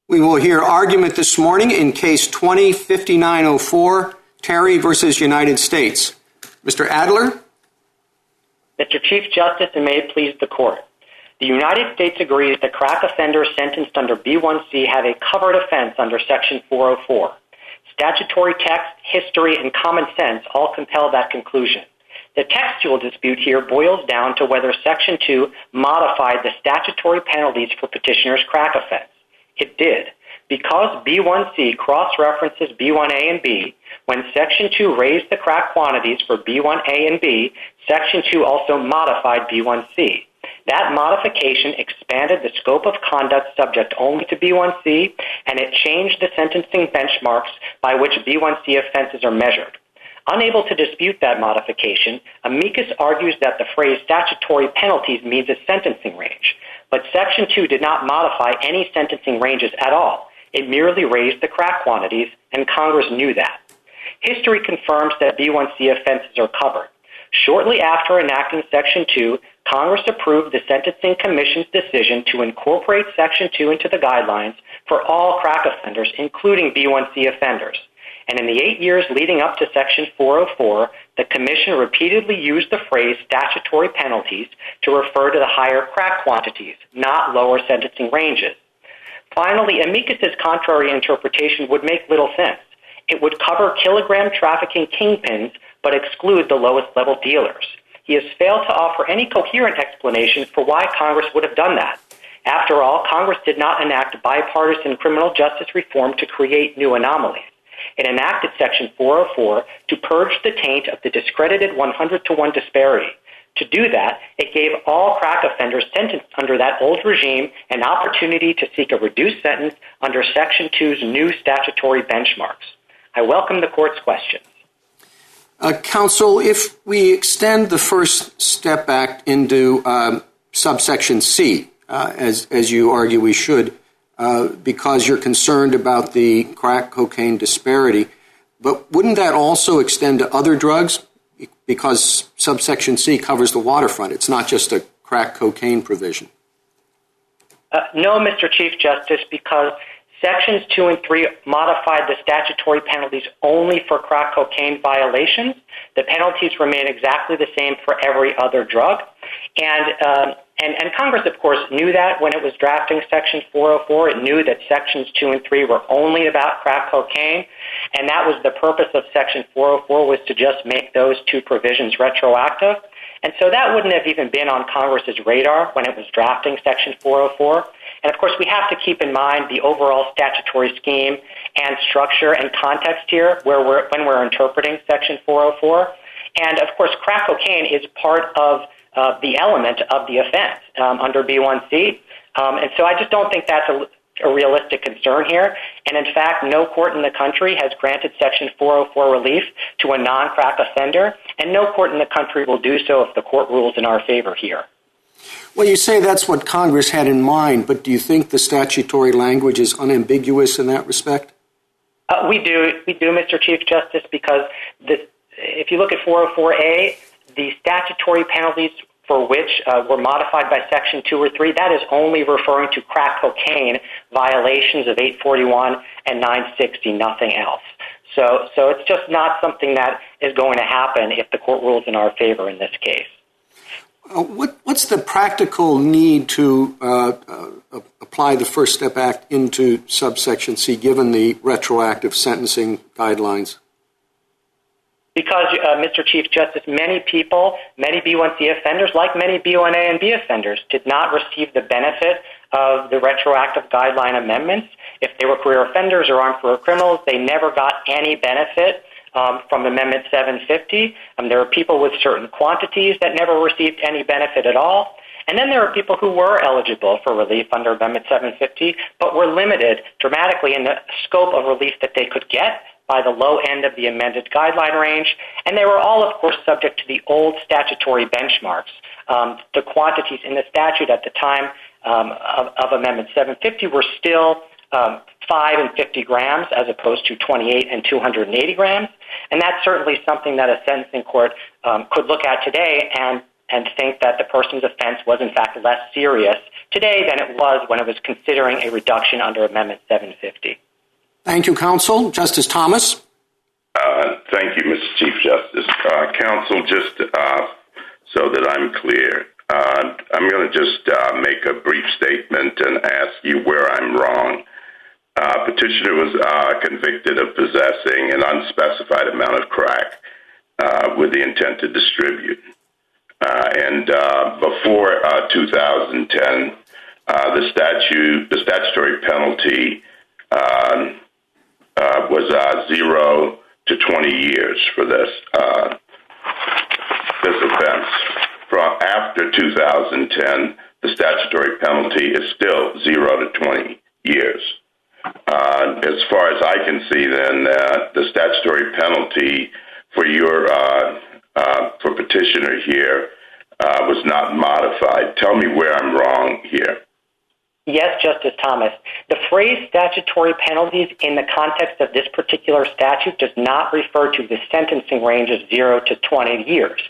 We will hear argument this morning in Case 20-5904, Terry versus United States. Mr. Adler? Mr. Chief Justice, and may it please the Court, the United States agrees that crack offenders sentenced under B1C have a covered offense under Section 404. Statutory text, history, and common sense all compel that conclusion. The textual dispute here boils down to whether Section 2 modified the statutory penalties for petitioner's crack offense. It did. Because B1C cross-references B1A and B, when Section 2 raised the crack quantities for B1A and B, Section 2 also modified B1C. That modification expanded the scope of conduct subject only to B1C, and it changed the sentencing benchmarks by which B1C offenses are measured. Unable to dispute that modification, amicus argues that the phrase statutory penalties means a sentencing range. But Section 2 did not modify any sentencing ranges at all. It merely raised the crack quantities, and Congress knew that. History confirms that B1C offenses are covered. Shortly after enacting Section 2, Congress approved the Sentencing Commission's decision to incorporate Section 2 into the guidelines for all crack offenders, including B1C offenders. And in the 8 years leading up to Section 404, the Commission repeatedly used the phrase statutory penalties to refer to the higher crack quantities, not lower sentencing ranges. Finally, amicus's contrary interpretation would make little sense. It would cover kilogram trafficking kingpins, but exclude the lowest level dealers. He has failed to offer any coherent explanation for why Congress would have done that. After all, Congress did not enact bipartisan criminal justice reform to create new anomalies. It enacted Section 404 to purge the taint of the discredited 100-to-1 disparity. To do that, it gave all crack offenders sentenced under that old regime an opportunity to seek a reduced sentence under Section 2's new statutory benchmarks. I welcome the Court's questions. Counsel, if we extend the First Step Act into subsection C, as you argue we should, because you're concerned about the crack cocaine disparity, but wouldn't that also extend to other drugs? Because subsection C covers the waterfront. It's not just a crack cocaine provision. No, Mr. Chief Justice, because Sections 2 and 3 modified the statutory penalties only for crack cocaine violations. The penalties remain exactly the same for every other drug. And Congress, of course, knew that when it was drafting Section 404. It knew that Sections 2 and 3 were only about crack cocaine, and that was the purpose of Section 404, was to just make those two provisions retroactive. And so that wouldn't have even been on Congress's radar when it was drafting Section 404. And, of course, we have to keep in mind the overall statutory scheme and structure and context here when we're interpreting Section 404. And, of course, crack cocaine is part of the element of the offense under B1C. And so I just don't think that's a realistic concern here. And, in fact, no court in the country has granted Section 404 relief to a non-crack offender, and no court in the country will do so if the court rules in our favor here. Well, you say that's what Congress had in mind, but do you think the statutory language is unambiguous in that respect? We do, Mr. Chief Justice, because if you look at 404A, the statutory penalties for which were modified by Section 2 or 3, that is only referring to crack cocaine violations of 841 and 960, nothing else. So it's just not something that is going to happen if the court rules in our favor in this case. What's the practical need to apply the First Step Act into subsection C, given the retroactive sentencing guidelines? Because, Mr. Chief Justice, many people, many B1C offenders, like many B1A and B offenders, did not receive the benefit of the retroactive guideline amendments. If they were career offenders or armed career criminals, they never got any benefit from Amendment 750. There are people with certain quantities that never received any benefit at all. And then there are people who were eligible for relief under Amendment 750, but were limited dramatically in the scope of relief that they could get by the low end of the amended guideline range. And they were all, of course, subject to the old statutory benchmarks. The quantities in the statute at the time of Amendment 750 were still 5 and 50 grams as opposed to 28 and 280 grams. And that's certainly something that a sentencing court could look at today and and think that the person's offense was in fact less serious today than it was when it was considering a reduction under Amendment 750. Thank you, counsel. Justice Thomas? Thank you, Mr. Chief Justice. Counsel, just so that I'm clear, I'm going to just make a brief statement and ask you where I'm wrong. Petitioner was convicted of possessing an unspecified amount of crack with the intent to distribute. And before 2010, the statutory penalty was 0 to 20 years for this offense. From after 2010, the statutory penalty is still 0 to 20 years. As far as I can see, then, the statutory penalty for for petitioner here was not modified. Tell me where I'm wrong here. Yes, Justice Thomas. The phrase statutory penalties in the context of this particular statute does not refer to the sentencing range of 0 to 20 years.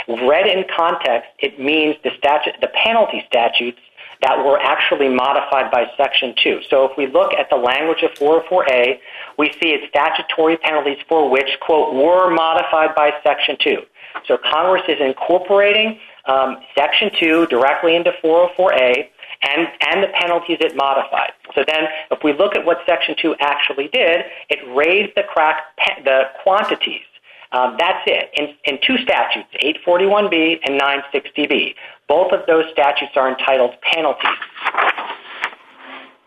Read in context, it means the penalty statutes that were actually modified by Section 2. So if we look at the language of 404A, we see it's statutory penalties for which, quote, were modified by Section 2. So Congress is incorporating Section 2 directly into 404A and the penalties it modified. So then if we look at what Section 2 actually did, it raised the quantities. That's it. In two statutes, 841B and 960B. Both of those statutes are entitled penalties.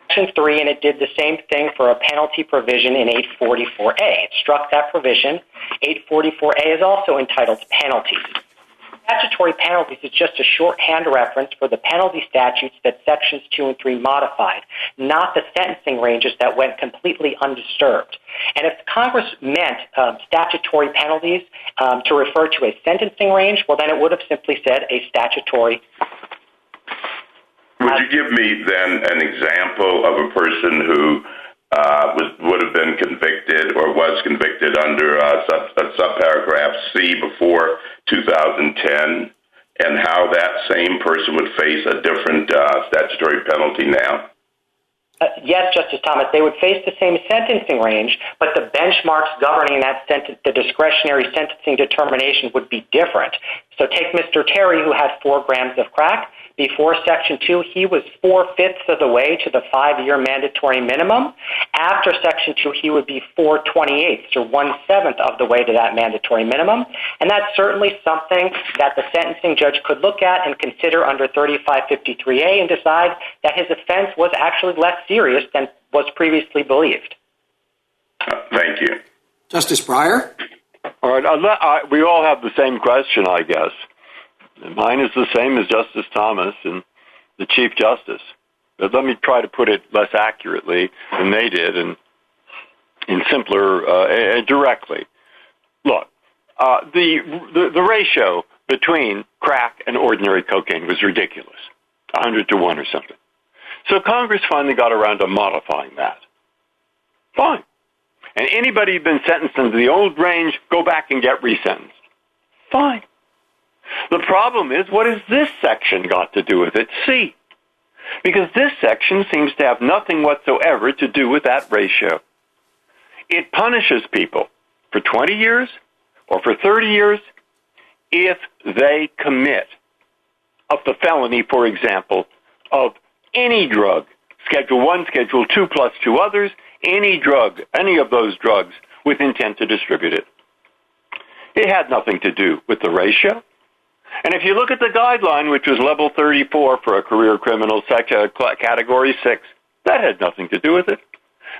Section 3, and it did the same thing for a penalty provision in 844A. It struck that provision. 844A is also entitled penalties. Statutory penalties is just a shorthand reference for the penalty statutes that Sections 2 and 3 modified, not the sentencing ranges that went completely undisturbed. And if Congress meant statutory penalties to refer to a sentencing range, well, then it would have simply said a statutory. Would you give me then an example of a person who would have been convicted or was convicted under subparagraph C before 2010, and how that same person would face a different statutory penalty now? Yes, Justice Thomas, they would face the same sentencing range, but the benchmarks governing that the discretionary sentencing determination would be different. So take Mr. Terry, who had 4 grams of crack. Before Section 2, he was 4/5 of the way to the 5-year mandatory minimum. After Section 2, he would be 4/28 or 1/7 of the way to that mandatory minimum. And that's certainly something that the sentencing judge could look at and consider under 3553A and decide that his offense was actually less serious than was previously believed. Thank you. Justice Breyer? All right. We all have the same question, I guess. Mine is the same as Justice Thomas and the Chief Justice. But let me try to put it less accurately than they did and simpler directly. Look, the ratio between crack and ordinary cocaine was ridiculous, 100 to 1 or something. So Congress finally got around to modifying that. Fine. And anybody who's been sentenced into the old range, go back and get resentenced. Fine. The problem is, what has this section got to do with it? C. Because this section seems to have nothing whatsoever to do with that ratio. It punishes people for 20 years or for 30 years if they commit of the felony, for example, of any drug, Schedule 1, Schedule 2 plus 2 others, any drug, any of those drugs with intent to distribute it. It had nothing to do with the ratio. And if you look at the guideline, which was level 34 for a career criminal category 6, that had nothing to do with it.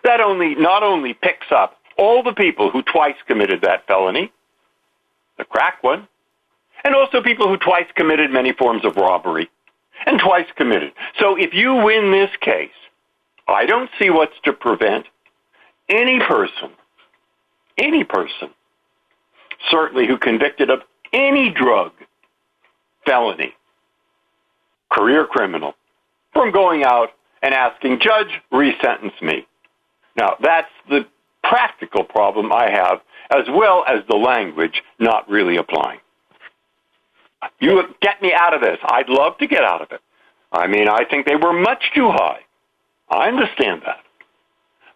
That not only picks up all the people who twice committed that felony, the crack one, and also people who twice committed many forms of robbery, and twice committed. So if you win this case, I don't see what's to prevent any person, certainly who convicted of any drug, felony, career criminal, from going out and asking, Judge, resentence me. Now, that's the practical problem I have, as well as the language not really applying. You get me out of this. I'd love to get out of it. I mean, I think they were much too high. I understand that.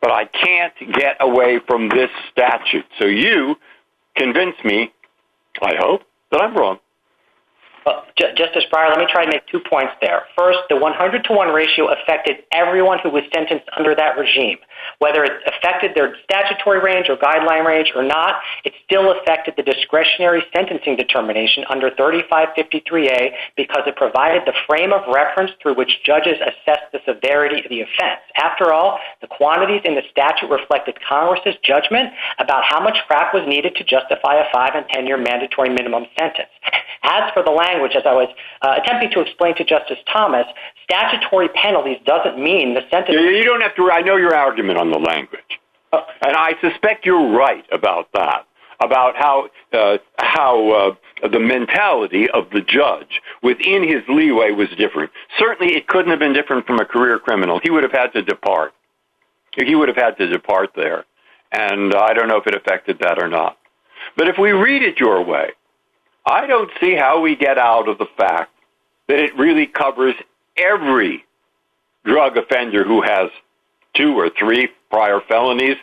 But I can't get away from this statute. So you convince me, I hope, that I'm wrong. Justice Breyer, let me try to make 2 points there. First, the 100-to-1 ratio affected everyone who was sentenced under that regime. Whether it affected their statutory range or guideline range or not, it still affected the discretionary sentencing determination under 3553A because it provided the frame of reference through which judges assessed the severity of the offense. After all, the quantities in the statute reflected Congress's judgment about how much crack was needed to justify a 5- and 10-year mandatory minimum sentence. As for the language, as I was attempting to explain to Justice Thomas, statutory penalties doesn't mean the sentence... You don't have to... I know your argument on the language. And I suspect you're right about that, about how the mentality of the judge within his leeway was different. Certainly it couldn't have been different from a career criminal. He would have had to depart. He would have had to depart there. And I don't know if it affected that or not. But if we read it your way, I don't see how we get out of the fact that it really covers every drug offender who has 2 or 3 prior felonies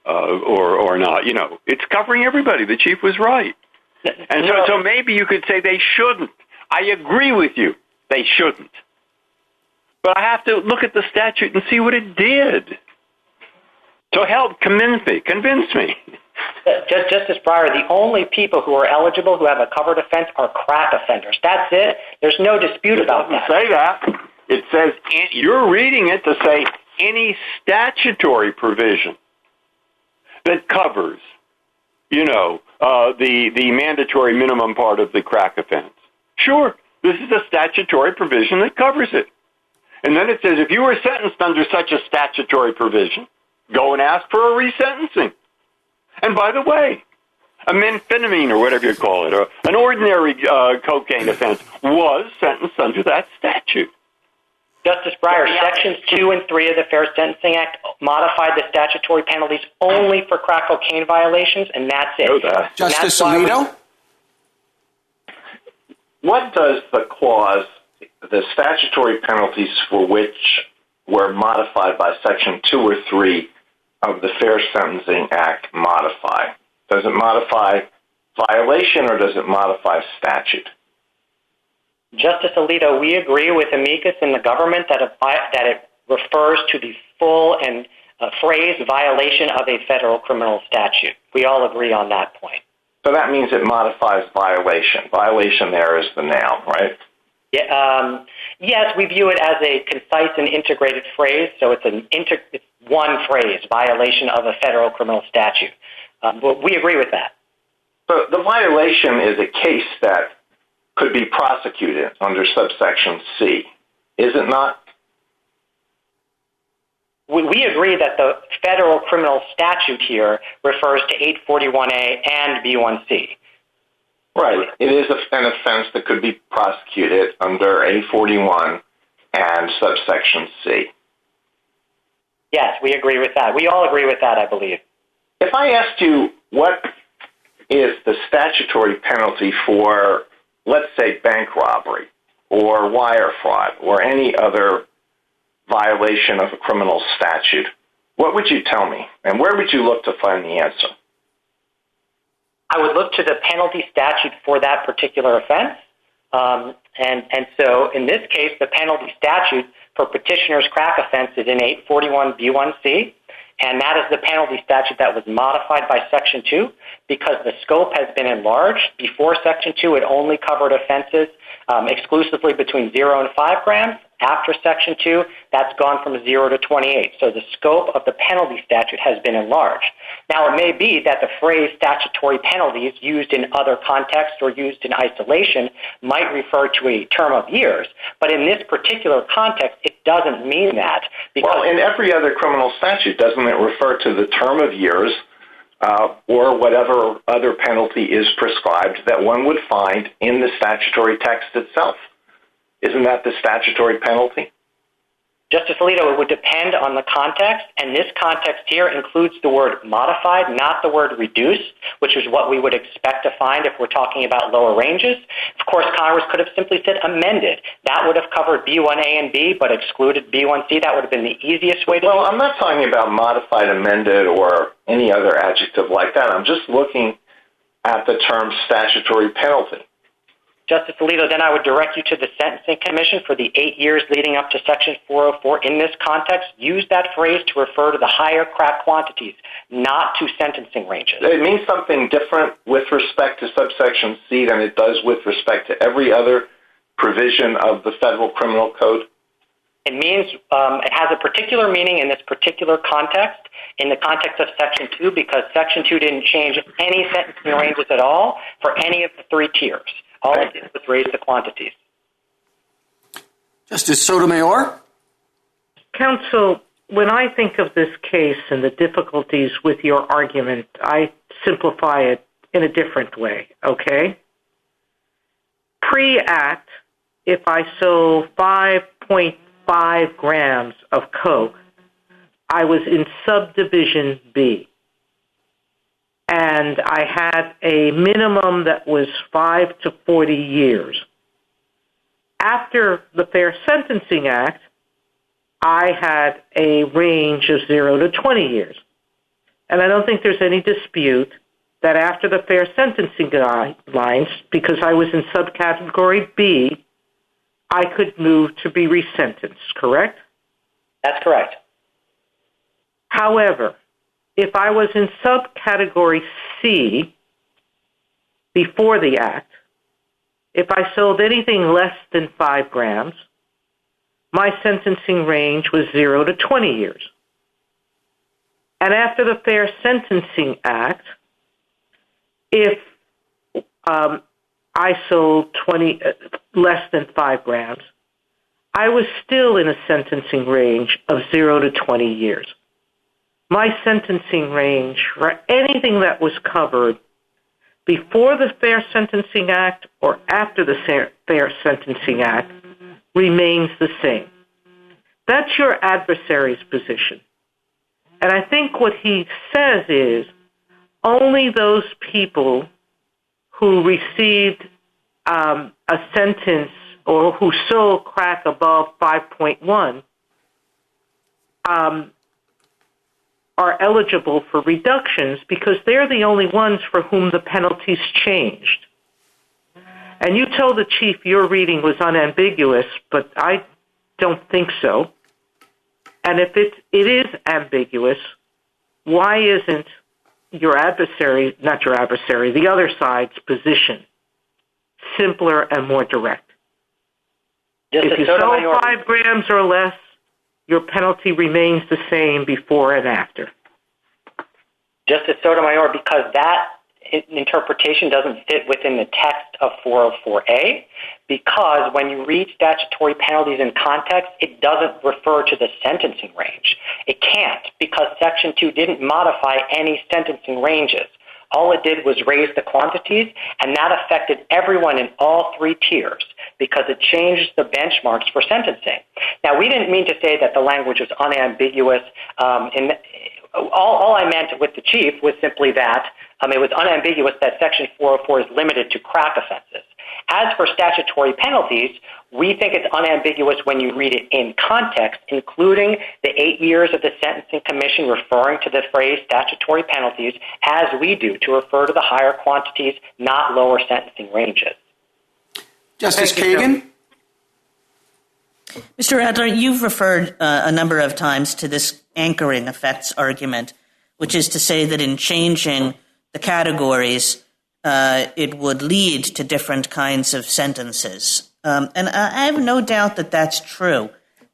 or not. You know, it's covering everybody. The Chief was right. And so maybe you could say they shouldn't. I agree with you. They shouldn't. But I have to look at the statute and see what it did. So help, convince me. Justice Breyer, the only people who are eligible who have a covered offense are crack offenders. That's it. There's no dispute about that. It doesn't say that. It says, you're reading it to say any statutory provision that covers, the mandatory minimum part of the crack offense. Sure, this is a statutory provision that covers it. And then it says, if you were sentenced under such a statutory provision, go and ask for a resentencing. And by the way, a methamphetamine or whatever you call it, or an ordinary cocaine offense was sentenced under that statute. Justice Breyer, Sections 2 and 3 of the Fair Sentencing Act modified the statutory penalties only for crack cocaine violations, and that's it. Justice Alito? What does the statutory penalties for which were modified by Section 2 or 3 of the Fair Sentencing Act modify? Does it modify violation or does it modify statute? Justice Alito, we agree with amicus in the government that it refers to the full and phrase violation of a federal criminal statute. We all agree on that point. So that means it modifies violation. Violation there is the noun, right? Yeah, yes, we view it as a concise and integrated phrase, so it's one phrase, violation of a federal criminal statute. But we agree with that. So the violation is a case that could be prosecuted under subsection C, is it not? We agree that the federal criminal statute here refers to 841A and B1C. Right. It is an offense that could be prosecuted under 841 and subsection C. Yes, we agree with that. We all agree with that, I believe. If I asked you what is the statutory penalty for, let's say, bank robbery or wire fraud or any other violation of a criminal statute, what would you tell me? And where would you look to find the answer? I would look to the penalty statute for that particular offense. And so in this case, the penalty statute for petitioner's crack offense is in 841B1C, and that is the penalty statute that was modified by Section 2 because the scope has been enlarged. Before Section 2, it only covered offenses exclusively between 0 and 5 grams. After Section 2, that's gone from 0 to 28. So the scope of the penalty statute has been enlarged. Now, it may be that the phrase statutory penalties used in other contexts or used in isolation might refer to a term of years. But in this particular context, it doesn't mean that. Well, in every other criminal statute, doesn't it refer to the term of years or whatever other penalty is prescribed that one would find in the statutory text itself? Isn't that the statutory penalty? Justice Alito, it would depend on the context, and this context here includes the word modified, not the word reduced, which is what we would expect to find if we're talking about lower ranges. Of course, Congress could have simply said amended. That would have covered B1A and B, but excluded B1C. That would have been the easiest way to do it. Well, I'm not talking about modified, amended, or any other adjective like that. I'm just looking at the term statutory penalty. Justice Alito, then I would direct you to the Sentencing Commission for the 8 years leading up to Section 404. In this context, use that phrase to refer to the higher crack quantities, not to sentencing ranges. It means something different with respect to subsection C than it does with respect to every other provision of the Federal Criminal Code? It means it has a particular meaning in this particular context, in the context of Section 2, because Section 2 didn't change any sentencing ranges at all for any of the three tiers. All it did was raise the quantities. Justice Sotomayor? Counsel, when I think of this case and the difficulties with your argument, I simplify it in a different way, okay? Pre-act, if I sold 5.5 grams of coke, I was in subdivision B. And I had a minimum that was 5 to 40 years. After the Fair Sentencing Act, I had a range of 0 to 20 years. And I don't think there's any dispute that after the Fair Sentencing guidelines, because I was in subcategory B, I could move to be resentenced, correct? That's correct. However, if I was in subcategory C before the act, if I sold anything less than 5 grams, my sentencing range was 0 to 20 years. And after the Fair Sentencing Act, if I sold less than 5 grams, I was still in a sentencing range of 0 to 20 years. My sentencing range for anything that was covered before the Fair Sentencing Act or after the Fair Sentencing Act remains the same. That's your adversary's position. And I think what he says is only those people who received a sentence or who sold crack above 5.1 are eligible for reductions because they're the only ones for whom the penalties changed. And you told the Chief your reading was unambiguous, but I don't think so. And if it is ambiguous, why isn't the other side's position simpler and more direct? If you sold 5 grams or less, your penalty remains the same before and after. Justice Sotomayor, because that interpretation doesn't fit within the text of 404A, because when you read statutory penalties in context, it doesn't refer to the sentencing range. It can't, because Section 2 didn't modify any sentencing ranges. All it did was raise the quantities, and that affected everyone in all three tiers because it changed the benchmarks for sentencing. Now, we didn't mean to say that the language was unambiguous. All I meant with the Chief was simply that it was unambiguous that Section 404 is limited to crack offenses. As for statutory penalties, we think it's unambiguous when you read it in context, including the 8 years of the Sentencing Commission referring to the phrase statutory penalties, as we do, to refer to the higher quantities, not lower sentencing ranges. Justice Kagan? Mr. Adler, you've referred a number of times to this anchoring effects argument, which is to say that in changing the categories, it would lead to different kinds of sentences. And I have no doubt that that's true.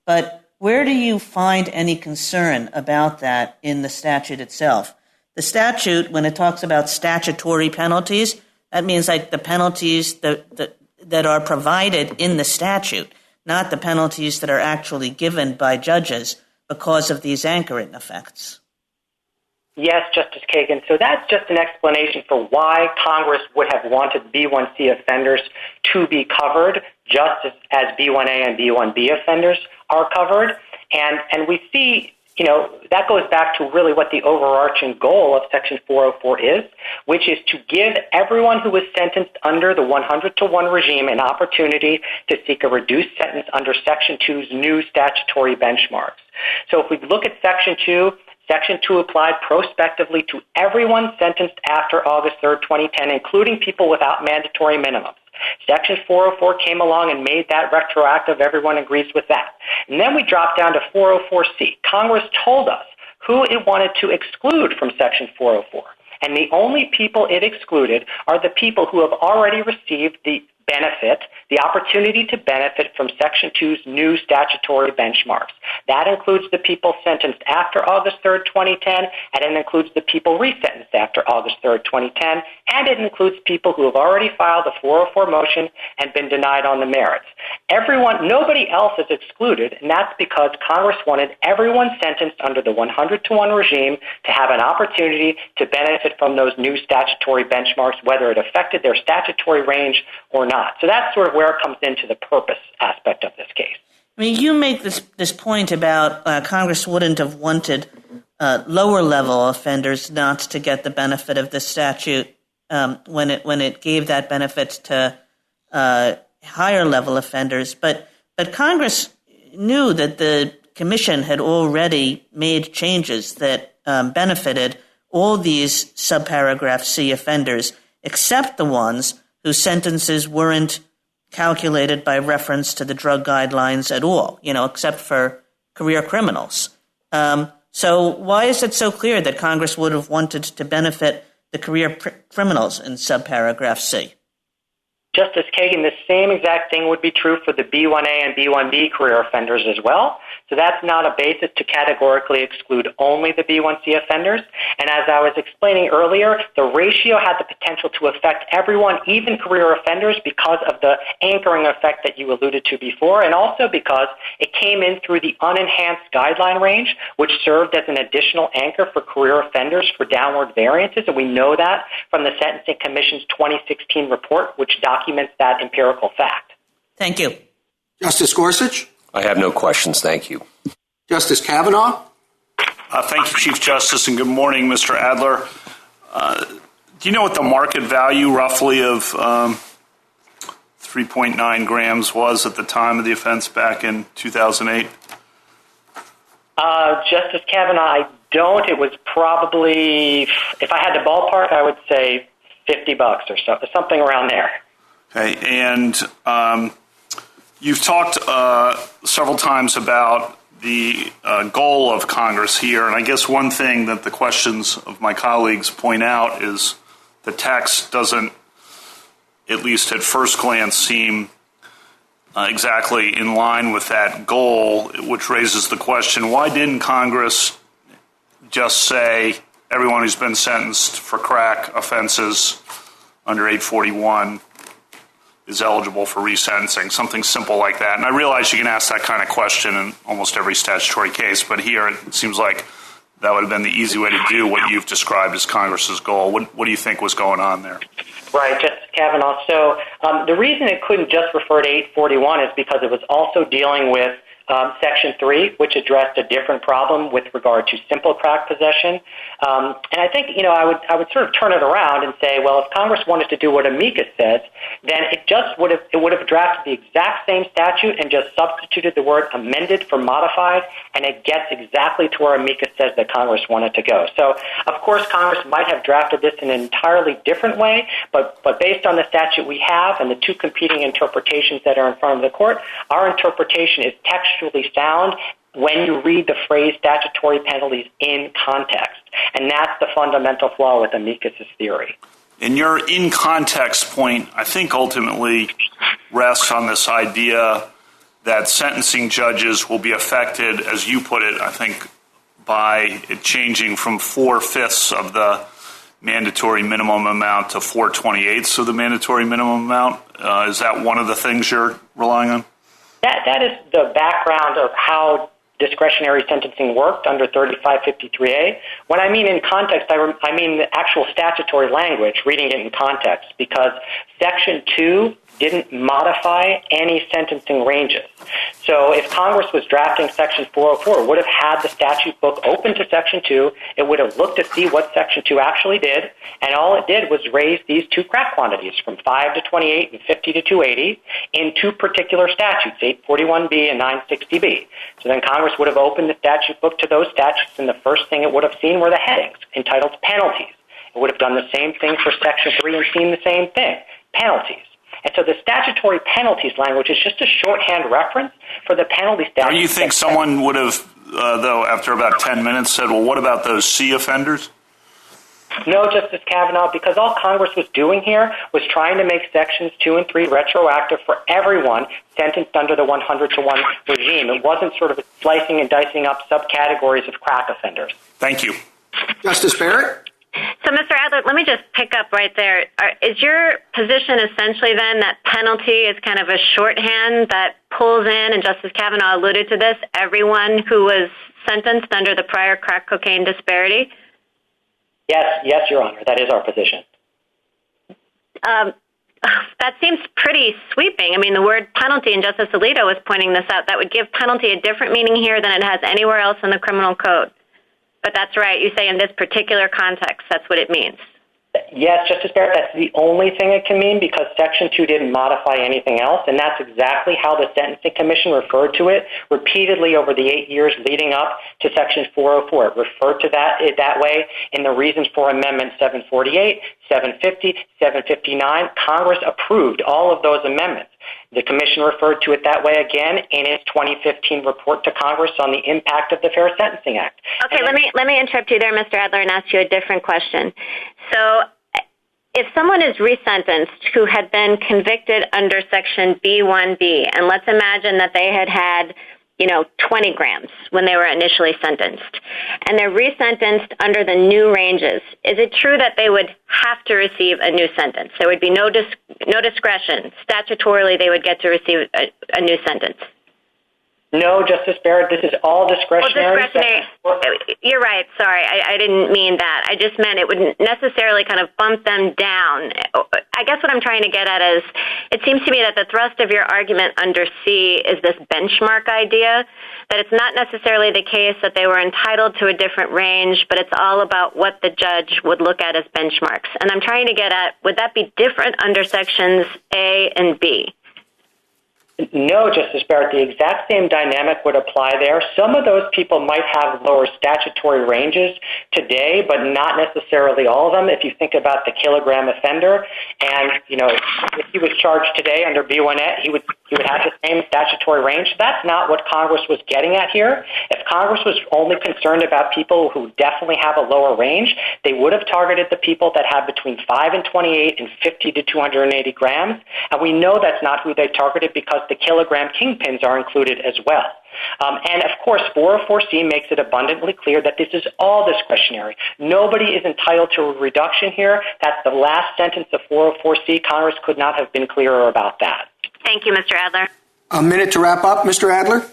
But where do you find any concern about that in the statute itself? The statute, when it talks about statutory penalties, that means like the penalties that are provided in the statute, not the penalties that are actually given by judges because of these anchoring effects. Yes, Justice Kagan. So that's just an explanation for why Congress would have wanted B1C offenders to be covered just as B1A and B1B offenders are covered. And we see, that goes back to really what the overarching goal of Section 404 is, which is to give everyone who was sentenced under the 100-to-1 regime an opportunity to seek a reduced sentence under Section 2's new statutory benchmarks. So if we look at Section 2, Section 2 applied prospectively to everyone sentenced after August 3rd, 2010, including people without mandatory minimums. Section 404 came along and made that retroactive. Everyone agrees with that. And then we dropped down to 404C. Congress told us who it wanted to exclude from Section 404. And the only people it excluded are the people who have already received the opportunity to benefit from Section 2's new statutory benchmarks. That includes the people sentenced after August 3rd, 2010, and it includes the people resentenced after August 3rd, 2010, and it includes people who have already filed a 404 motion and been denied on the merits. Nobody else is excluded, and that's because Congress wanted everyone sentenced under the 100-to-1 regime to have an opportunity to benefit from those new statutory benchmarks, whether it affected their statutory range or not. So that's sort of where it comes into the purpose aspect of this case. I mean, you make this point about Congress wouldn't have wanted lower-level offenders not to get the benefit of this statute when it gave that benefit to higher-level offenders. But Congress knew that the Commission had already made changes that benefited all these subparagraph C offenders, except the ones whose sentences weren't calculated by reference to the drug guidelines at all, except for career criminals. So why is it so clear that Congress would have wanted to benefit the career criminals in subparagraph C? Justice Kagan, the same exact thing would be true for the B1A and B1B career offenders as well. So that's not a basis to categorically exclude only the B1C offenders. And as I was explaining earlier, the ratio had the potential to affect everyone, even career offenders, because of the anchoring effect that you alluded to before, and also because it came in through the unenhanced guideline range, which served as an additional anchor for career offenders for downward variances. And we know that from the Sentencing Commission's 2016 report, which documents that empirical fact. Thank you. Justice Gorsuch? I have no questions, thank you. Justice Kavanaugh? Thank you, Chief Justice, and good morning, Mr. Adler. Do you know what the market value roughly of 3.9 grams was at the time of the offense back in 2008? Justice Kavanaugh, I don't. It was probably, if I had to ballpark, I would say $50 or so, something around there. Okay, and you've talked several times about the goal of Congress here, and I guess one thing that the questions of my colleagues point out is the text doesn't, at least at first glance, seem exactly in line with that goal, which raises the question, why didn't Congress just say everyone who's been sentenced for crack offenses under 841 is eligible for resentencing, something simple like that? And I realize you can ask that kind of question in almost every statutory case, but here it seems like that would have been the easy way to do what you've described as Congress's goal. What do you think was going on there? Right, Justice Kavanaugh. So the reason it couldn't just refer to 841 is because it was also dealing with Section 3, which addressed a different problem with regard to simple crack possession. And I think, I would sort of turn it around and say, well, if Congress wanted to do what amicus says, then it would have drafted the exact same statute and just substituted the word amended for modified, and it gets exactly to where amicus says that Congress wanted to go. So, of course, Congress might have drafted this in an entirely different way, but based on the statute we have and the two competing interpretations that are in front of the court, our interpretation is textually sound when you read the phrase statutory penalties in context. And that's the fundamental flaw with amicus's theory. And your in context point, I think, ultimately rests on this idea that sentencing judges will be affected, as you put it, I think, by it changing from 4/5 of the mandatory minimum amount to 4/28 of the mandatory minimum amount. Is that one of the things you're relying on? That is the background of how discretionary sentencing worked under 3553A. When I mean in context, I mean the actual statutory language, reading it in context, because Section 2 didn't modify any sentencing ranges. So if Congress was drafting Section 404, it would have had the statute book open to Section 2. It would have looked to see what Section 2 actually did, and all it did was raise these two crack quantities from 5 to 28 and 50 to 280 in two particular statutes, 841B and 960B. So then Congress would have opened the statute book to those statutes, and the first thing it would have seen were the headings entitled penalties. It would have done the same thing for Section 3 and seen the same thing, penalties. And so the statutory penalties language is just a shorthand reference for the penalty statute. Do you think someone would have, though, after about 10 minutes said, well, what about those C offenders? No, Justice Kavanaugh, because all Congress was doing here was trying to make Sections 2 and 3 retroactive for everyone sentenced under the 100-to-1 regime. It wasn't sort of slicing and dicing up subcategories of crack offenders. Thank you. Justice Barrett? So, Mr. Adler, let me just pick up right there. Is your position essentially then that penalty is kind of a shorthand that pulls in, and Justice Kavanaugh alluded to this, everyone who was sentenced under the prior crack cocaine disparity? Yes, Your Honor, that is our position. That seems pretty sweeping. I mean, the word penalty, and Justice Alito was pointing this out, that would give penalty a different meaning here than it has anywhere else in the criminal code. But that's right. You say in this particular context, that's what it means. Yes, Justice Barrett, that's the only thing it can mean because Section 2 didn't modify anything else, and that's exactly how the Sentencing Commission referred to it repeatedly over the 8 years leading up to Section 404. It referred to it that way in the reasons for Amendment 748, 750, 759. Congress approved all of those amendments. The Commission referred to it that way again in its 2015 report to Congress on the impact of the Fair Sentencing Act. Okay, let me interrupt you there, Mr. Adler, and ask you a different question. So if someone is resentenced who had been convicted under Section B1B, and let's imagine that they had 20 grams when they were initially sentenced, and they're resentenced under the new ranges, is it true that they would have to receive a new sentence? There would be no discretion. Statutorily, they would get to receive a new sentence. No, Justice Barrett, this is all discretionary. Well, discretionary. You're right. Sorry, I didn't mean that. I just meant it would necessarily kind of bump them down. I guess what I'm trying to get at is it seems to me that the thrust of your argument under C is this benchmark idea, that it's not necessarily the case that they were entitled to a different range, but it's all about what the judge would look at as benchmarks. And I'm trying to get at, would that be different under Sections A and B? No, Justice Barrett, the exact same dynamic would apply there. Some of those people might have lower statutory ranges today, but not necessarily all of them. If you think about the kilogram offender, and if he was charged today under B1A, he would have the same statutory range. That's not what Congress was getting at here. If Congress was only concerned about people who definitely have a lower range, they would have targeted the people that have between 5 and 28 and 50 to 280 grams. And we know that's not who they targeted because the kilogram kingpins are included as well. And of course, 404C makes it abundantly clear that this is all discretionary. Nobody is entitled to a reduction here. That's the last sentence of 404C. Congress could not have been clearer about that. Thank you, Mr. Adler. A minute to wrap up, Mr. Adler.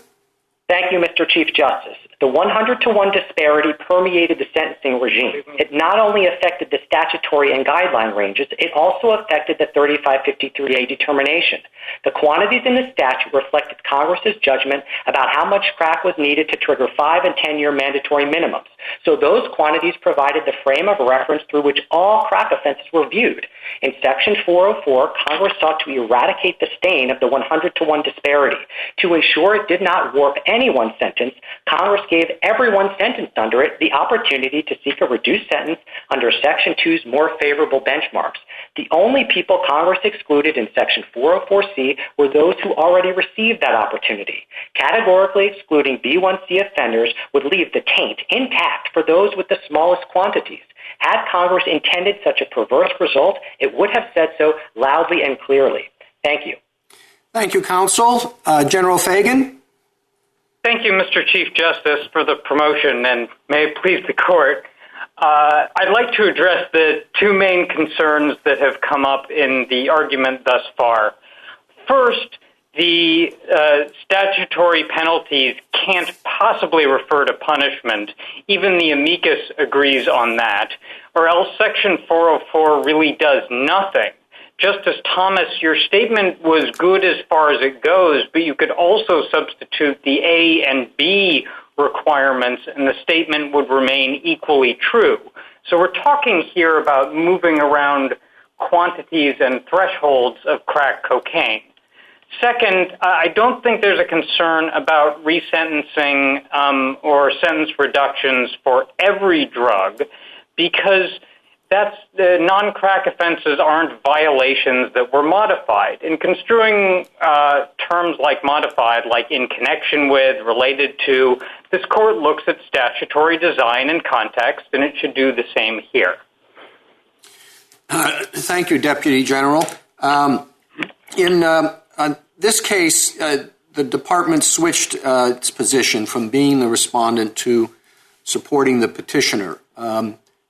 Thank you, Mr. Chief Justice. The 100-to-1 disparity permeated the sentencing regime. It not only affected the statutory and guideline ranges, it also affected the 3553A determination. The quantities in the statute reflected Congress's judgment about how much crack was needed to trigger 5- and 10-year mandatory minimums. So those quantities provided the frame of reference through which all crack offenses were viewed. In Section 404, Congress sought to eradicate the stain of the 100-to-1 disparity. To ensure it did not warp anyone's sentence, Congress gave everyone sentenced under it the opportunity to seek a reduced sentence under Section 2's more favorable benchmarks. The only people Congress excluded in Section 404C were those who already received that opportunity. Categorically excluding B1C offenders would leave the taint intact for those with the smallest quantities. Had Congress intended such a perverse result, it would have said so loudly and clearly. Thank you. Thank you, Counsel. General Fagan? Thank you, Mr. Chief Justice, for the promotion, and may it please the Court. I'd like to address the two main concerns that have come up in the argument thus far. First, the statutory penalties can't possibly refer to punishment. Even the amicus agrees on that, or else Section 404 really does nothing Justice Thomas, your statement was good as far as it goes, but you could also substitute the A and B requirements and the statement would remain equally true. So we're talking here about moving around quantities and thresholds of crack cocaine. Second, I don't think there's a concern about resentencing or sentence reductions for every drug because that's the non-crack offenses aren't violations that were modified. In construing terms like modified, like in connection with, related to, this court looks at statutory design and context, and it should do the same here. Thank you, Deputy General. In this case, the department switched its position from being the respondent to supporting the petitioner.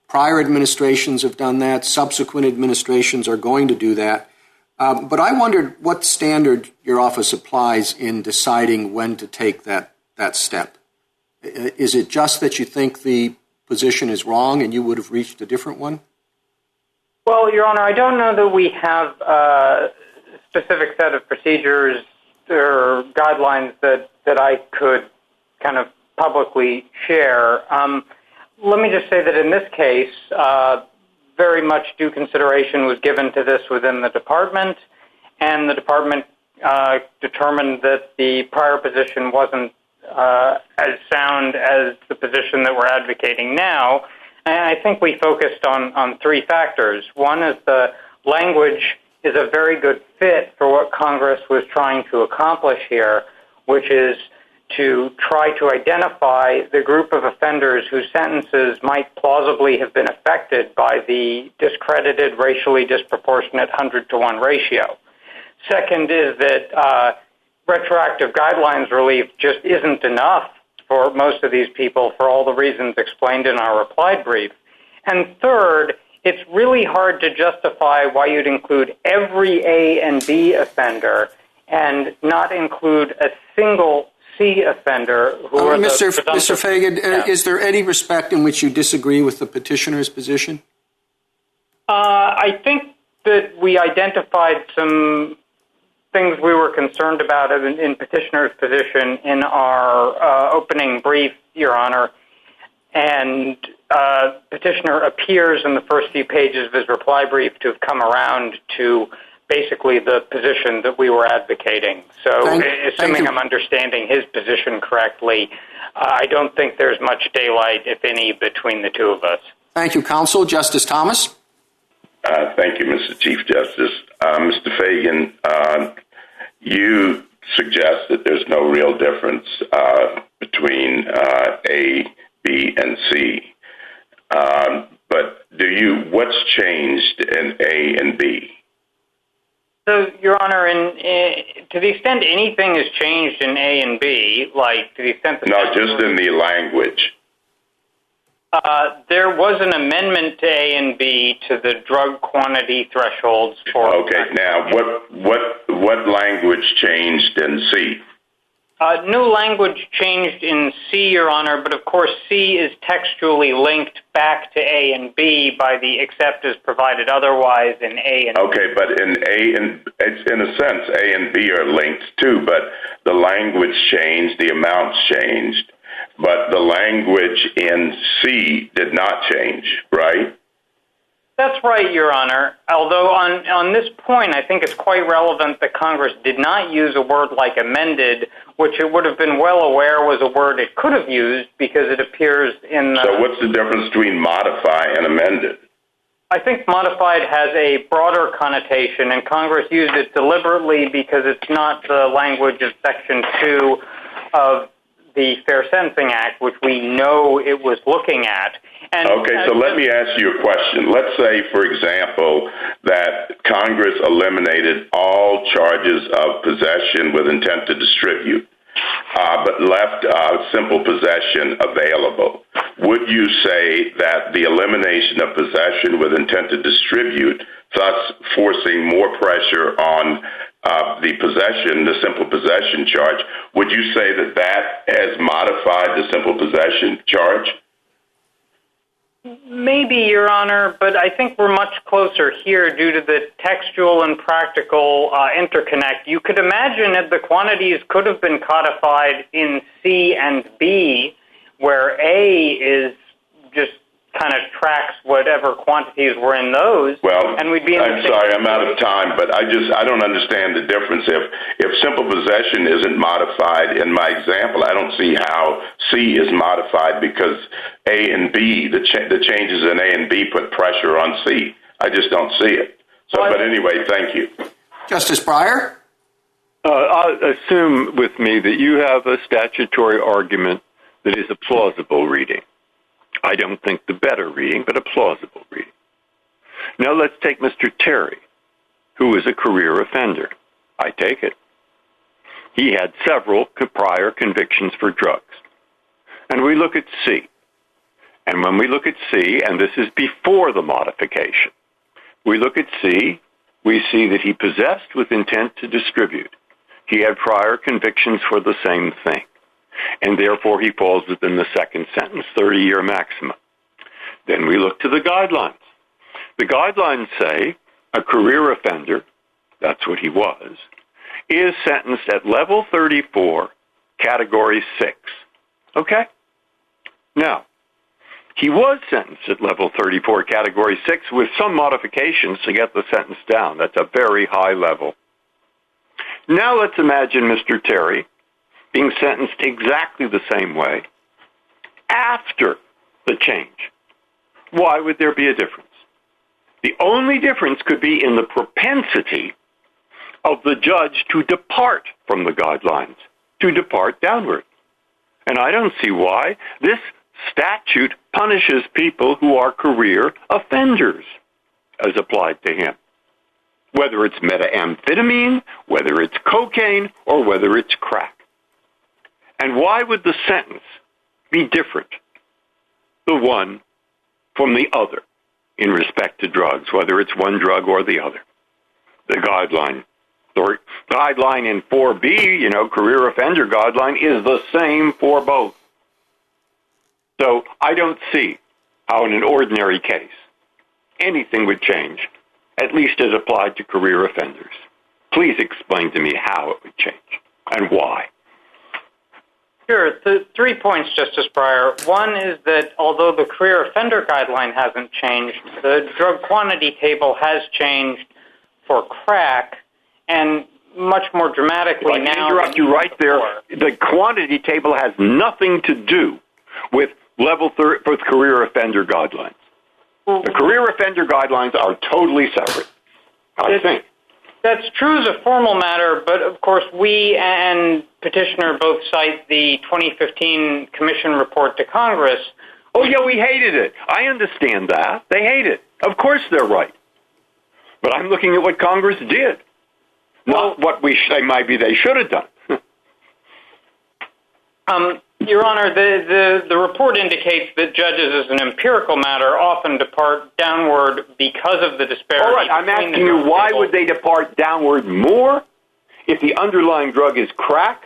Prior administrations have done that. Subsequent administrations are going to do that. But I wondered what standard your office applies in deciding when to take that step. Is it just that you think the position is wrong and you would have reached a different one? Well, Your Honor, I don't know that we have a specific set of procedures or guidelines that I could kind of publicly share. Let me just say that in this case, very much due consideration was given to this within the department, and the department determined that the prior position wasn't as sound as the position that we're advocating now. And I think we focused on three factors. One is the language is a very good fit for what Congress was trying to accomplish here, which is to try to identify the group of offenders whose sentences might plausibly have been affected by the discredited, racially disproportionate 100-to-1 ratio. Second is that retroactive guidelines relief just isn't enough for most of these people for all the reasons explained in our reply brief. And third, it's really hard to justify why you'd include every A and B offender and not include a single C offender. Mr. Fagan, is there any respect in which you disagree with the petitioner's position? I think that we identified some things we were concerned about in petitioner's position in our opening brief, Your Honor, and petitioner appears in the first few pages of his reply brief to have come around to basically the position that we were advocating. So assuming I'm understanding his position correctly, I don't think there's much daylight, if any, between the two of us. Thank you, Counsel. Justice Thomas? Thank you, Mr. Chief Justice. Mr. Fagan, you suggest that there's no real difference between A, B, and C. But what's changed in A and B? So, Your Honor, to the extent anything has changed in A and B, like to the extent that... No, just in the language. There was an amendment to A and B to the drug quantity thresholds for... Okay, now, what language changed in C? No language changed in C, Your Honor, but of course C is textually linked back to A and B by the except as provided otherwise in A and B. Okay, but in a sense, A and B are linked too, but the language changed, the amounts changed, but the language in C did not change, right? That's right, Your Honor. Although on this point, I think it's quite relevant that Congress did not use a word like amended, which it would have been well aware was a word it could have used because it appears in the... So what's the difference between modify and amended? I think modified has a broader connotation, and Congress used it deliberately because it's not the language of Section 2 of the Fair Sentencing Act, which we know it was looking at. Okay, so let me ask you a question. Let's say, for example, that Congress eliminated all charges of possession with intent to distribute, but left simple possession available. Would you say that the elimination of possession with intent to distribute, thus forcing more pressure on the simple possession charge, would you say that has modified the simple possession charge? Maybe, Your Honor, but I think we're much closer here due to the textual and practical interconnect. You could imagine that the quantities could have been codified in C and B, where A is just kind of tracks whatever quantities were in those. Well, and we'd be in I'm sorry, I'm out of time, but I don't understand the difference. If simple possession isn't modified in my example, I don't see how C is modified because A and B, the changes in A and B put pressure on C. I just don't see it. So, but anyway, thank you. Justice Breyer? Assume with me that you have a statutory argument that is a plausible reading. I don't think the better reading, but a plausible reading. Now let's take Mr. Terry, who is a career offender. I take it. He had several prior convictions for drugs. And we look at C. And when we look at C, and this is before the modification, we look at C, we see that he possessed with intent to distribute. He had prior convictions for the same thing. And therefore he falls within the second sentence, 30-year maximum. Then we look to the guidelines. The guidelines say a career offender, that's what he was, is sentenced at level 34, category 6. Okay? Now, he was sentenced at level 34, category 6, with some modifications to get the sentence down. That's a very high level. Now let's imagine Mr. Terry being sentenced exactly the same way after the change. Why would there be a difference? The only difference could be in the propensity of the judge to depart from the guidelines, to depart downward. And I don't see why this statute punishes people who are career offenders as applied to him, whether it's methamphetamine, whether it's cocaine, or whether it's crack. And why would the sentence be different, the one from the other, in respect to drugs, whether it's one drug or the other? The guideline in 4B, career offender guideline, is the same for both. So I don't see how in an ordinary case anything would change, at least as applied to career offenders. Please explain to me how it would change and why. Sure. The 3 points, Justice Breyer. One is that although the career offender guideline hasn't changed, the drug quantity table has changed for crack, and much more dramatically now. I can interrupt you right there. The quantity table has nothing to do with with career offender guidelines. The career offender guidelines are totally separate, I think. That's true as a formal matter, but of course we and petitioner both cite the 2015 Commission report to Congress. Oh, yeah, we hated it. I understand that. They hate it. Of course they're right. But I'm looking at what Congress did, not what they should have done. Your Honor, the report indicates that judges, as an empirical matter, often depart downward because of the disparity. All right, I'm asking you, why would they depart downward more if the underlying drug is crack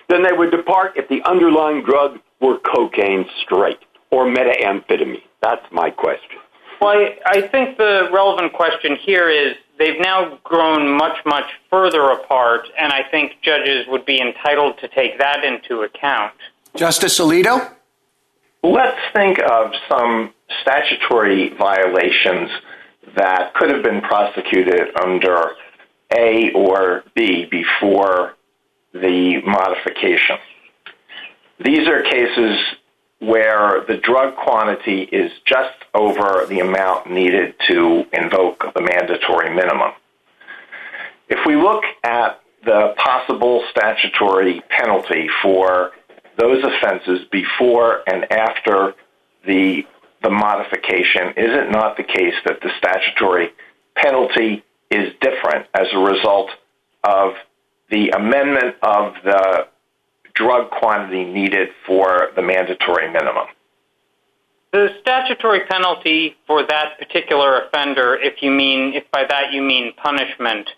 than they would depart if the underlying drug were cocaine straight or methamphetamine? That's my question. Well, I think the relevant question here is they've now grown much, much further apart, and I think judges would be entitled to take that into account. Justice Alito? Let's think of some statutory violations that could have been prosecuted under A or B before the modification. These are cases where the drug quantity is just over the amount needed to invoke the mandatory minimum. If we look at the possible statutory penalty for those offenses before and after the modification, is it not the case that the statutory penalty is different as a result of the amendment of the drug quantity needed for the mandatory minimum? The statutory penalty for that particular offender, if by that you mean punishment,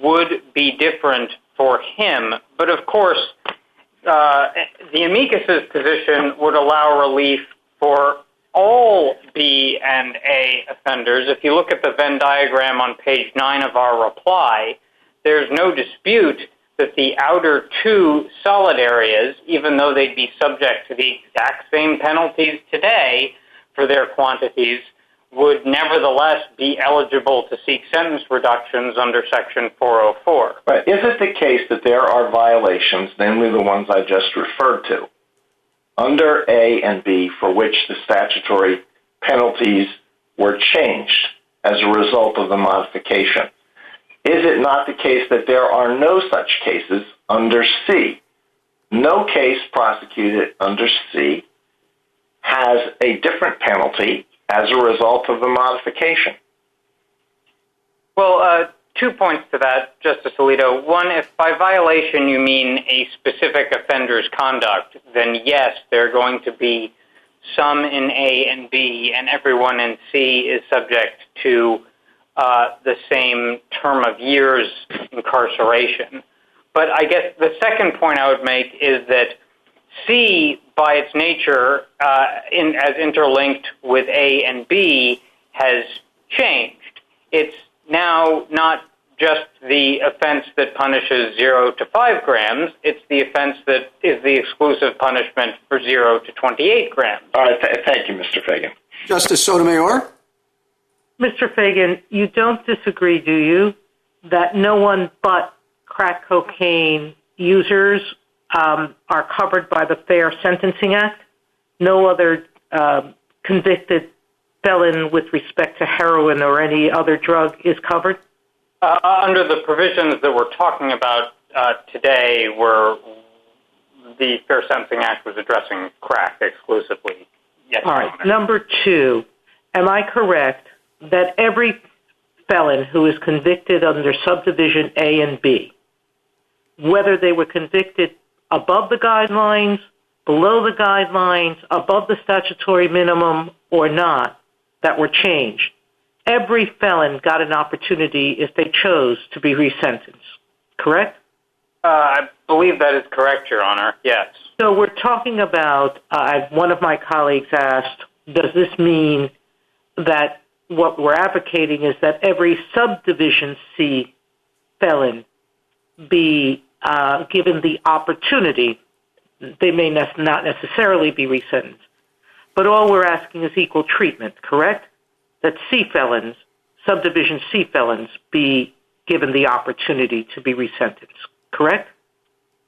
would be different for him. But of course, the amicus's position would allow relief for all B and A offenders. If you look at the Venn diagram on page 9 of our reply, there's no dispute that the outer two solid areas, even though they'd be subject to the exact same penalties today for their quantities, would nevertheless be eligible to seek sentence reductions under Section 404. But is it the case that there are violations, namely the ones I just referred to, under A and B for which the statutory penalties were changed as a result of the modification? Is it not the case that there are no such cases under C? No case prosecuted under C has a different penalty as a result of the modification. Well, 2 points to that, Justice Alito. One, if by violation you mean a specific offender's conduct, then yes, there are going to be some in A and B, and everyone in C is subject to the same term of years incarceration. But I guess the second point I would make is that C, by its nature, as interlinked with A and B, has changed. It's now not just the offense that punishes 0 to 5 grams, it's the offense that is the exclusive punishment for 0 to 28 grams. All right, thank you, Mr. Fagan. Justice Sotomayor? Mr. Fagan, you don't disagree, do you, that no one but crack cocaine users are covered by the Fair Sentencing Act? No other convicted felon with respect to heroin or any other drug is covered? Under the provisions that we're talking about today, where the Fair Sentencing Act was addressing crack exclusively. Yes, all right. Number 2, am I correct that every felon who is convicted under subdivision A and B, whether they were convicted above the guidelines, below the guidelines, above the statutory minimum or not, that were changed, every felon got an opportunity if they chose to be resentenced, correct? I believe that is correct, Your Honor, yes. So we're talking about, one of my colleagues asked, does this mean that what we're advocating is that every subdivision C felon be given the opportunity? They may not necessarily be resentenced, but all we're asking is equal treatment, correct? That C felons, subdivision C felons, be given the opportunity to be resentenced, correct?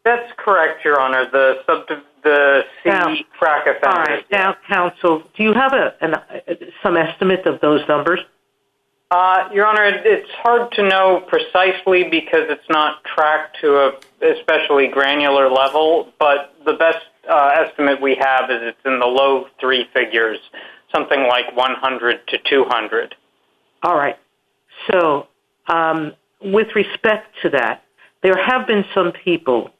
That's correct, Your Honor. The C crack offenders. All right. Now, counsel, do you have some estimate of those numbers? Your Honor, it's hard to know precisely because it's not tracked to a especially granular level, but the best estimate we have is it's in the low 3 figures, something like 100 to 200. All right. So with respect to that, there have been some people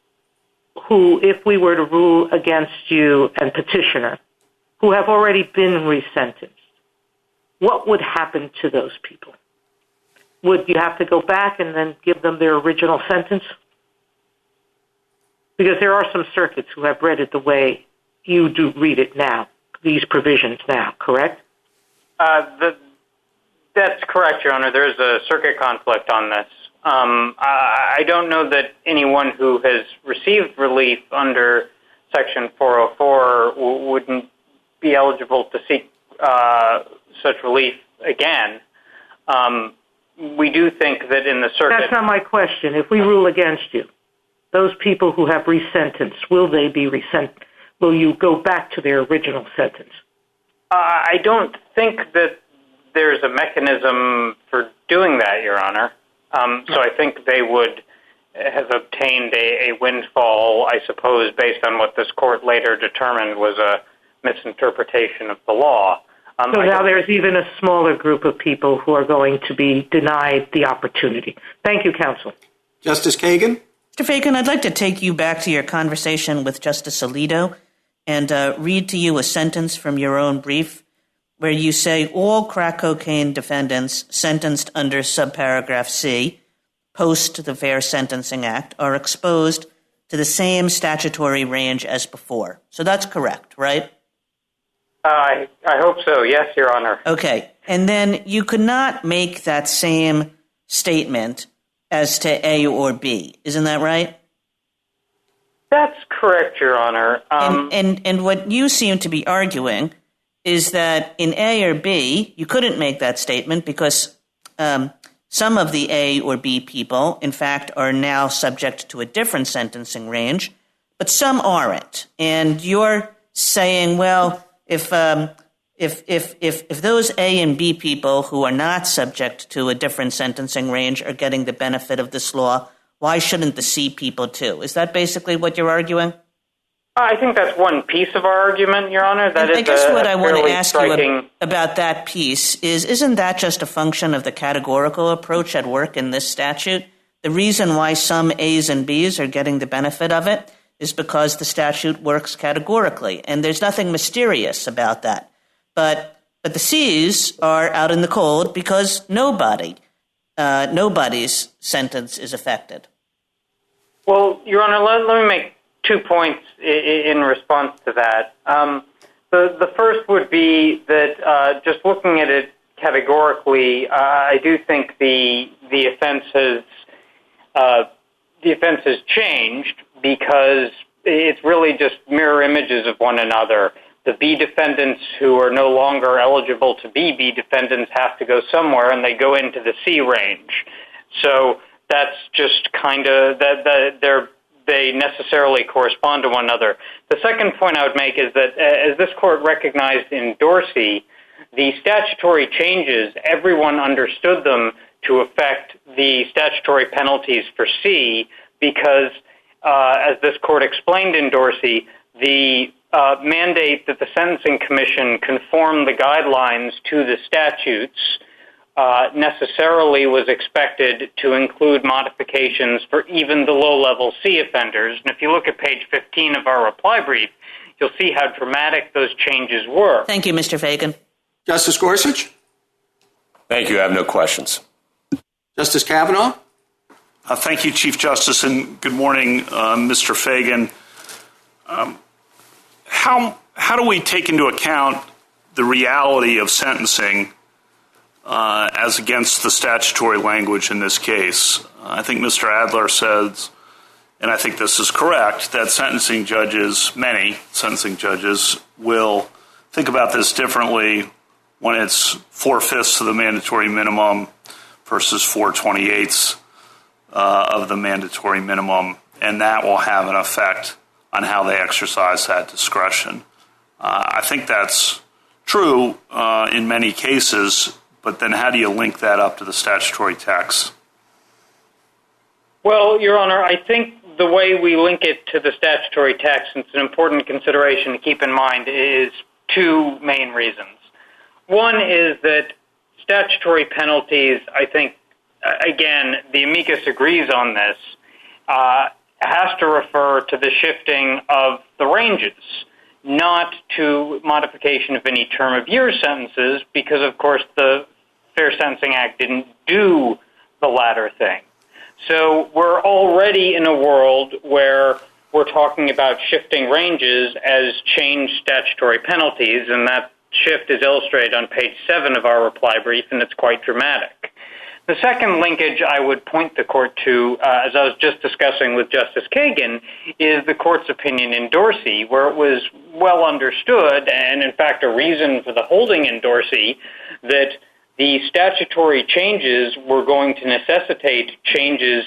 who, if we were to rule against you and petitioner, who have already been resentenced. What would happen to those people? Would you have to go back and then give them their original sentence? Because there are some circuits who have read it the way you do read it now, these provisions now, correct? That's correct, Your Honor. There's a circuit conflict on this. I don't know that anyone who has received relief under Section 404 wouldn't be eligible to seek such relief again. We do think that in the circuit... That's not my question. If we rule against you, those people who have resentenced, will they be resentenced? Will you go back to their original sentence? I don't think that there's a mechanism for doing that, Your Honor. So I think they would have obtained a windfall, I suppose, based on what this court later determined was a misinterpretation of the law. So now there's even a smaller group of people who are going to be denied the opportunity. Thank you, counsel. Justice Kagan? Mr. Fagan, I'd like to take you back to your conversation with Justice Alito and read to you a sentence from your own brief where you say all crack cocaine defendants sentenced under subparagraph C, post the Fair Sentencing Act, are exposed to the same statutory range as before. So that's correct, right? I hope so. Yes, Your Honor. Okay. And then you could not make that same statement as to A or B. Isn't that right? That's correct, Your Honor. And what you seem to be arguing is that in A or B, you couldn't make that statement because some of the A or B people, in fact, are now subject to a different sentencing range, but some aren't. And you're saying, well, if those A and B people who are not subject to a different sentencing range are getting the benefit of this law, why shouldn't the C people too? Is that basically what you're arguing? I think that's one piece of our argument, Your Honor. I guess what I want to ask you about that piece is, isn't that just a function of the categorical approach at work in this statute? The reason why some A's and B's are getting the benefit of it is because the statute works categorically, and there's nothing mysterious about that. But the C's are out in the cold because nobody's sentence is affected. Well, Your Honor, let me make 2 points in response to that. The first would be that just looking at it categorically, I do think the offense has changed because it's really just mirror images of one another. The B defendants who are no longer eligible to be B defendants have to go somewhere, and they go into the C range. So that's just kind of they necessarily correspond to one another. The second point I would make is that, as this court recognized in Dorsey, the statutory changes, everyone understood them to affect the statutory penalties for C because, as this court explained in Dorsey, the mandate that the Sentencing Commission conform the guidelines to the statutes necessarily was expected to include modifications for even the low-level C offenders. And if you look at page 15 of our reply brief, you'll see how dramatic those changes were. Thank you, Mr. Fagan. Justice Gorsuch? Thank you. I have no questions. Justice Kavanaugh? Thank you, Chief Justice, and good morning, Mr. Fagan. How do we take into account the reality of sentencing as against the statutory language in this case? I think Mr. Adler says, and I think this is correct, that many sentencing judges will think about this differently when it's 4/5 of the mandatory minimum versus 4/28 of the mandatory minimum, and that will have an effect on how they exercise that discretion. I think that's true in many cases, but then how do you link that up to the statutory text? Well, Your Honor, I think the way we link it to the statutory text, and it's an important consideration to keep in mind, is two main reasons. One is that statutory penalties, I think, again, the amicus agrees on this, has to refer to the shifting of the ranges, not to modification of any term of year sentences, because, of course, the Fair Sentencing Act didn't do the latter thing. So we're already in a world where we're talking about shifting ranges as changed statutory penalties, and that shift is illustrated on page 7 of our reply brief, and it's quite dramatic. The second linkage I would point the court to, as I was just discussing with Justice Kagan, is the court's opinion in Dorsey, where it was well understood, and in fact a reason for the holding in Dorsey, that the statutory changes were going to necessitate changes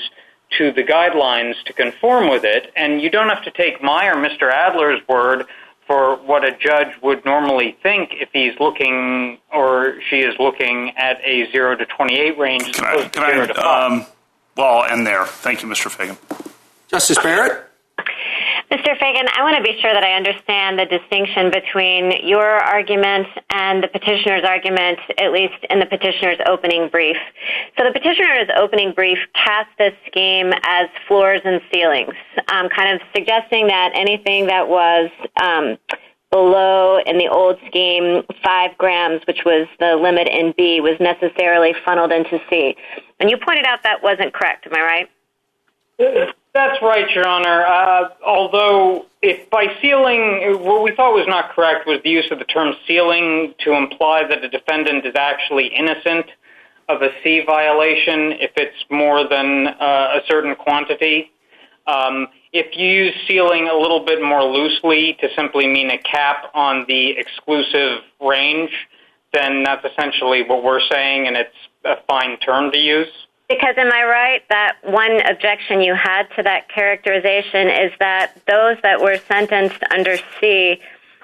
to the guidelines to conform with it, and you don't have to take my or Mr. Adler's word for what a judge would normally think if he's looking or she is looking at a 0 to 28 range as opposed to 0 to 5. Well, I'll end there. Thank you, Mr. Fagan. Justice Barrett? Mr. Fagan, I want to be sure that I understand the distinction between your argument and the petitioner's argument, at least in the petitioner's opening brief. So the petitioner's opening brief cast this scheme as floors and ceilings, kind of suggesting that anything that was below in the old scheme 5 grams, which was the limit in B, was necessarily funneled into C. And you pointed out that wasn't correct. Am I right? That's right, Your Honor. Although, if by sealing, what we thought was not correct was the use of the term sealing to imply that a defendant is actually innocent of a C violation if it's more than a certain quantity. If you use sealing a little bit more loosely to simply mean a cap on the exclusive range, then that's essentially what we're saying, and it's a fine term to use. Because am I right that one objection you had to that characterization is that those that were sentenced under C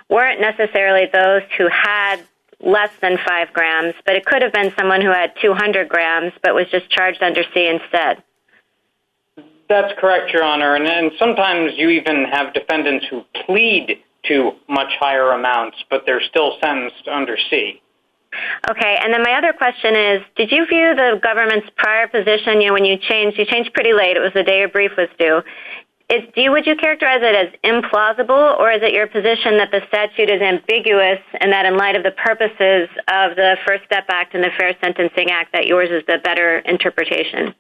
weren't necessarily those who had less than 5 grams, but it could have been someone who had 200 grams but was just charged under C instead? That's correct, Your Honor, and sometimes you even have defendants who plead to much higher amounts, but they're still sentenced under C. Okay, and then my other question is, did you view the government's prior position, when you changed pretty late, it was the day your brief was due, would you characterize it as implausible, or is it your position that the statute is ambiguous and that in light of the purposes of the First Step Act and the Fair Sentencing Act that yours is the better interpretation?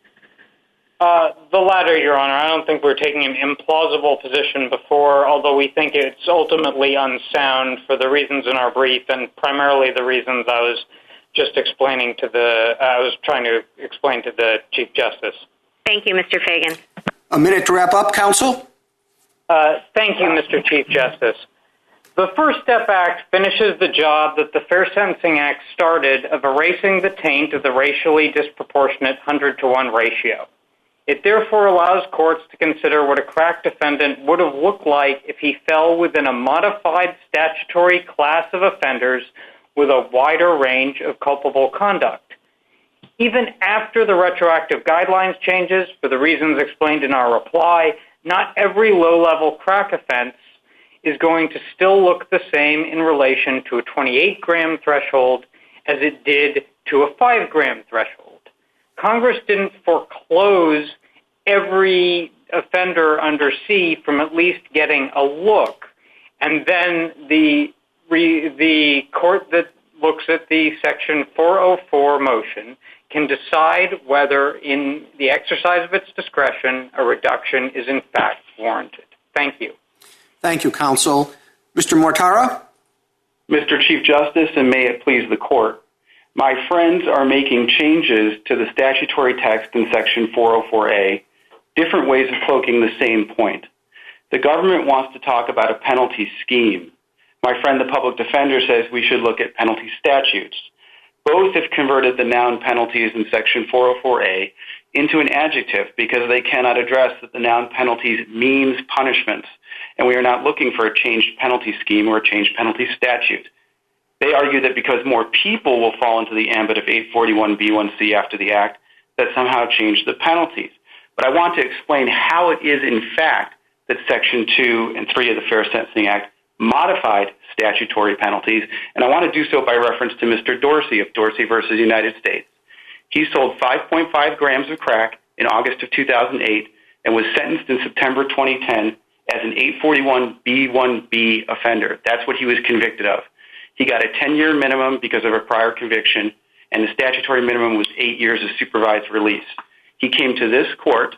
The latter, Your Honor. I don't think we're taking an implausible position before, although we think it's ultimately unsound for the reasons in our brief and primarily the reasons I was trying to explain to the Chief Justice. Thank you, Mr. Fagan. A minute to wrap up, counsel. Thank you, Mr. Chief Justice. The First Step Act finishes the job that the Fair Sentencing Act started of erasing the taint of the racially disproportionate 100-to-1 ratio. It therefore allows courts to consider what a crack defendant would have looked like if he fell within a modified statutory class of offenders with a wider range of culpable conduct. Even after the retroactive guidelines changes, for the reasons explained in our reply, not every low-level crack offense is going to still look the same in relation to a 28-gram threshold as it did to a 5-gram threshold. Congress didn't foreclose every offender under C from at least getting a look, and then the court that looks at the Section 404 motion can decide whether, in the exercise of its discretion, a reduction is in fact warranted. Thank you. Thank you, counsel. Mr. Mortara? Mr. Chief Justice, and may it please the court, my friends are making changes to the statutory text in Section 404A, different ways of cloaking the same point. The government wants to talk about a penalty scheme. My friend, the public defender, says we should look at penalty statutes. Both have converted the noun penalties in Section 404A into an adjective because they cannot address that the noun penalties means punishments, and we are not looking for a changed penalty scheme or a changed penalty statute. They argue that because more people will fall into the ambit of 841B1C after the Act, that somehow changed the penalties. But I want to explain how it is, in fact, that Section 2 and 3 of the Fair Sentencing Act modified statutory penalties, and I want to do so by reference to Mr. Dorsey of Dorsey versus United States. He sold 5.5 grams of crack in August of 2008 and was sentenced in September 2010 as an 841B1B offender. That's what he was convicted of. He got a 10-year minimum because of a prior conviction, and the statutory minimum was 8 years of supervised release. He came to this court,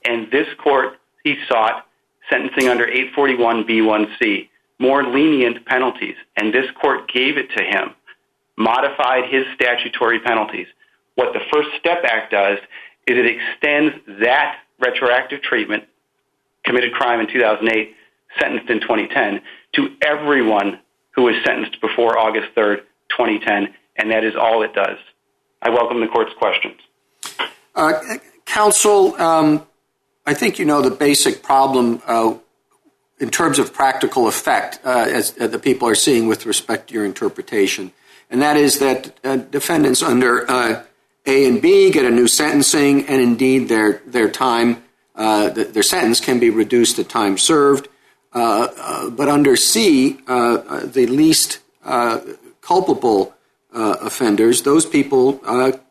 and this court, he sought sentencing under 841B1C, more lenient penalties, and this court gave it to him, modified his statutory penalties. What the First Step Act does is it extends that retroactive treatment, committed crime in 2008, sentenced in 2010, to everyone who was sentenced before August 3rd, 2010, and that is all it does. I welcome the court's questions. Counsel, I think you know the basic problem in terms of practical effect as the people are seeing with respect to your interpretation, and that is that defendants under A and B get a new sentencing, and indeed their time, their sentence can be reduced to time served. But under C, the least culpable offenders, those people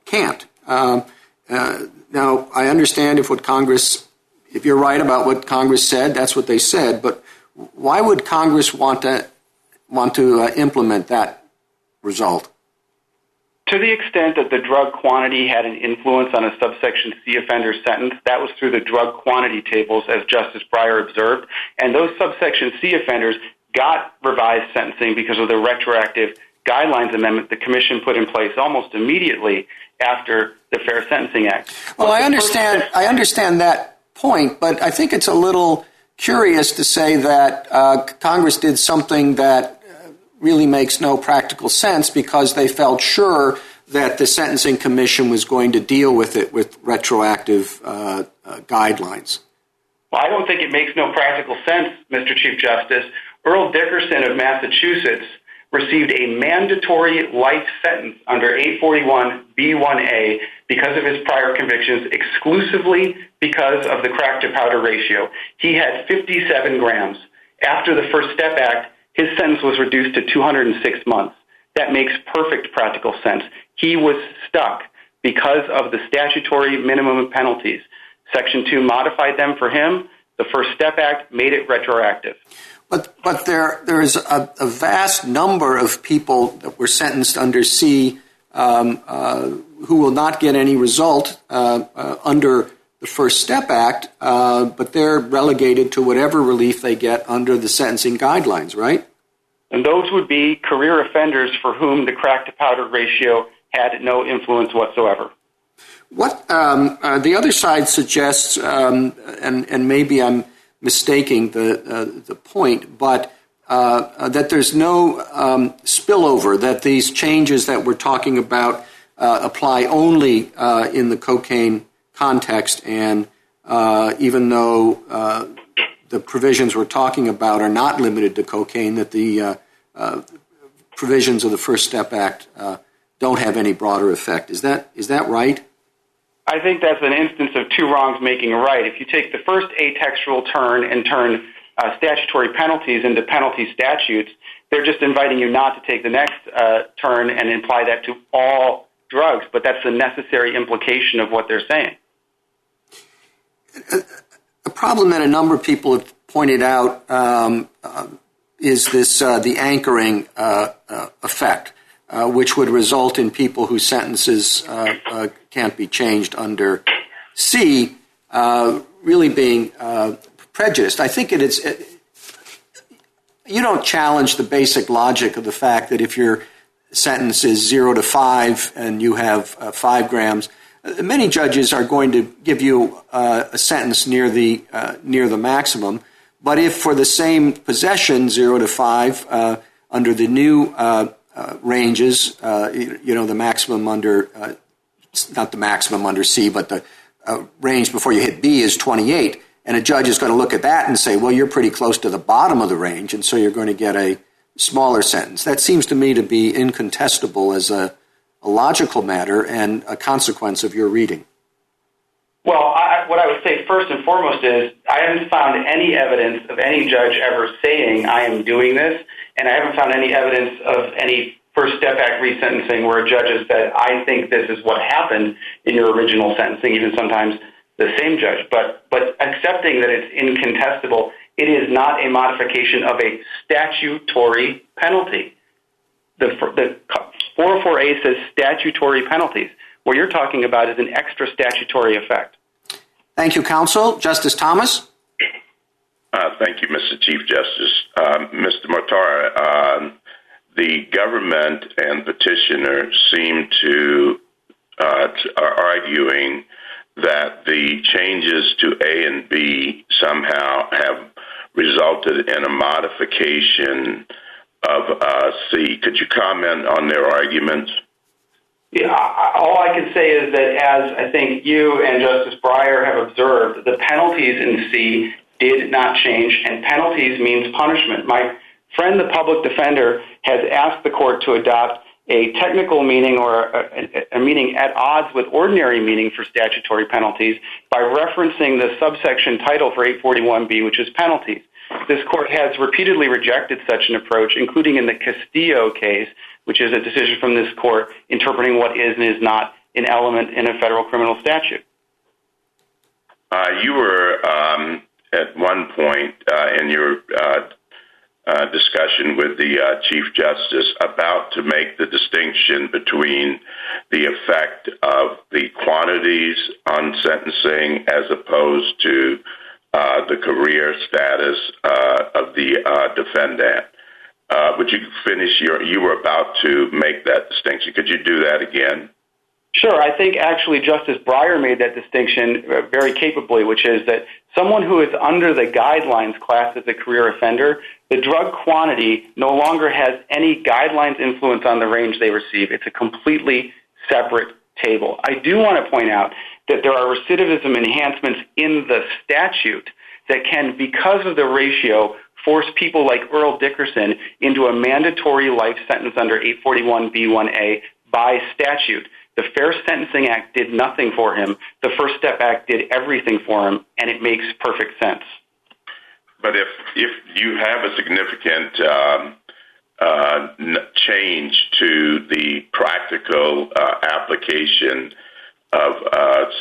can't. Now, I understand if you're right about what Congress said, that's what they said, but why would Congress want to implement that result? To the extent that the drug quantity had an influence on a subsection C offender's sentence, that was through the drug quantity tables, as Justice Breyer observed, and those subsection C offenders got revised sentencing because of the retroactive guidelines amendment the Commission put in place almost immediately after the Fair Sentencing Act. Well, I understand that point, but I think it's a little curious to say that Congress did something that really makes no practical sense because they felt sure that the Sentencing Commission was going to deal with it with retroactive guidelines. Well, I don't think it makes no practical sense, Mr. Chief Justice. Earl Dickerson of Massachusetts received a mandatory life sentence under 841B1A because of his prior convictions, exclusively because of the crack-to-powder ratio. He had 57 grams. After the First Step Act, his sentence was reduced to 206 months. That makes perfect practical sense. He was stuck because of the statutory minimum penalties. Section 2 modified them for him. The First Step Act made it retroactive. But there is a vast number of people that were sentenced under C who will not get any result under the First Step Act, but they're relegated to whatever relief they get under the sentencing guidelines, right? And those would be career offenders for whom the crack-to-powder ratio had no influence whatsoever. What the other side suggests, and maybe I'm mistaking the point, but that there's no spillover, that these changes that we're talking about apply only in the cocaine context, and even though the provisions we're talking about are not limited to cocaine, that the provisions of the First Step Act don't have any broader effect. Is that right? I think that's an instance of two wrongs making a right. If you take the first atextual turn and turn statutory penalties into penalty statutes, they're just inviting you not to take the next turn and imply that to all drugs, but that's the necessary implication of what they're saying. A problem that a number of people have pointed out is this the anchoring effect, which would result in people whose sentences can't be changed under C really being prejudiced. I think you don't challenge the basic logic of the fact that if your sentence is 0 to 5 and you have 5 grams, many judges are going to give you a sentence near the maximum. But if for the same possession, 0 to 5, under the new ranges, the maximum under, not the maximum under C, but the range before you hit B is 28, and a judge is going to look at that and say, well, you're pretty close to the bottom of the range, and so you're going to get a smaller sentence. That seems to me to be incontestable as a logical matter and a consequence of your reading. Well, what I would say first and foremost is I haven't found any evidence of any judge ever saying I am doing this, and I haven't found any evidence of any First Step Act resentencing where a judge has said, I think this is what happened in your original sentencing, even sometimes the same judge. But accepting that it's incontestable, it is not a modification of a statutory penalty. The 404A says statutory penalties. What you're talking about is an extra statutory effect. Thank you, counsel. Justice Thomas? Thank you, Mr. Chief Justice. Mr. Mortara, the government and petitioner seem to are arguing that the changes to A and B somehow have resulted in a modification of C. Could you comment on their arguments? Yeah, all I can say is that as I think you and Justice Breyer have observed, the penalties in C did not change, and penalties means punishment. My friend, the public defender, has asked the court to adopt a technical meaning or a meaning at odds with ordinary meaning for statutory penalties by referencing the subsection title for 841B, which is penalties. This court has repeatedly rejected such an approach, including in the Castillo case, which is a decision from this court interpreting what is and is not an element in a federal criminal statute. You were at one point in your discussion with the Chief Justice about to make the distinction between the effect of the quantities on sentencing as opposed to the career status of the defendant. Would you finish you were about to make that distinction. Could you do that again? Sure. I think actually Justice Breyer made that distinction very capably, which is that someone who is under the guidelines classed as a career offender, the drug quantity no longer has any guidelines influence on the range they receive. It's a completely separate table. I do want to point out that there are recidivism enhancements in the statute that can, because of the ratio, force people like Earl Dickerson into a mandatory life sentence under 841B1A by statute. The Fair Sentencing Act did nothing for him. The First Step Act did everything for him, and it makes perfect sense. But if you have a significant change to the practical application of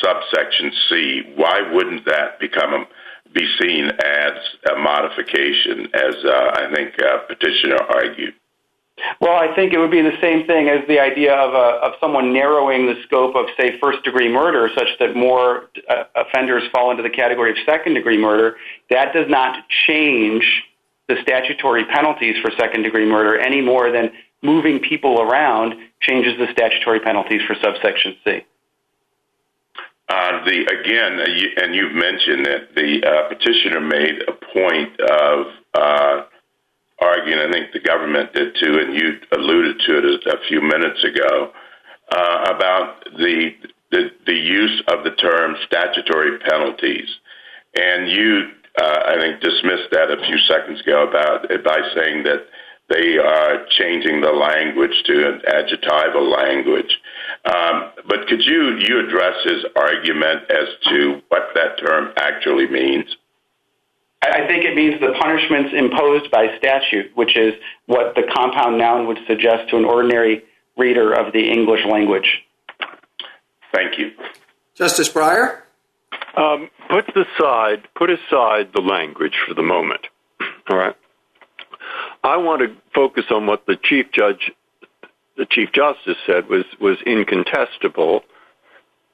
subsection C, why wouldn't that be seen as a modification, as I think petitioner argued? Well, I think it would be the same thing as the idea of someone narrowing the scope of, say, first-degree murder such that more offenders fall into the category of second-degree murder. That does not change the statutory penalties for second-degree murder any more than moving people around changes the statutory penalties for subsection C. And you've mentioned that the petitioner made a point of arguing, I think the government did too, and you alluded to it a few minutes ago, about the use of the term statutory penalties. And you, I think, dismissed that a few seconds ago by saying that they are changing the language to an adjectival language. But could you address his argument as to what that term actually means? I think it means the punishments imposed by statute, which is what the compound noun would suggest to an ordinary reader of the English language. Thank you. Justice Breyer? Put aside the language for the moment. All right. I want to focus on what the Chief Justice said was incontestable.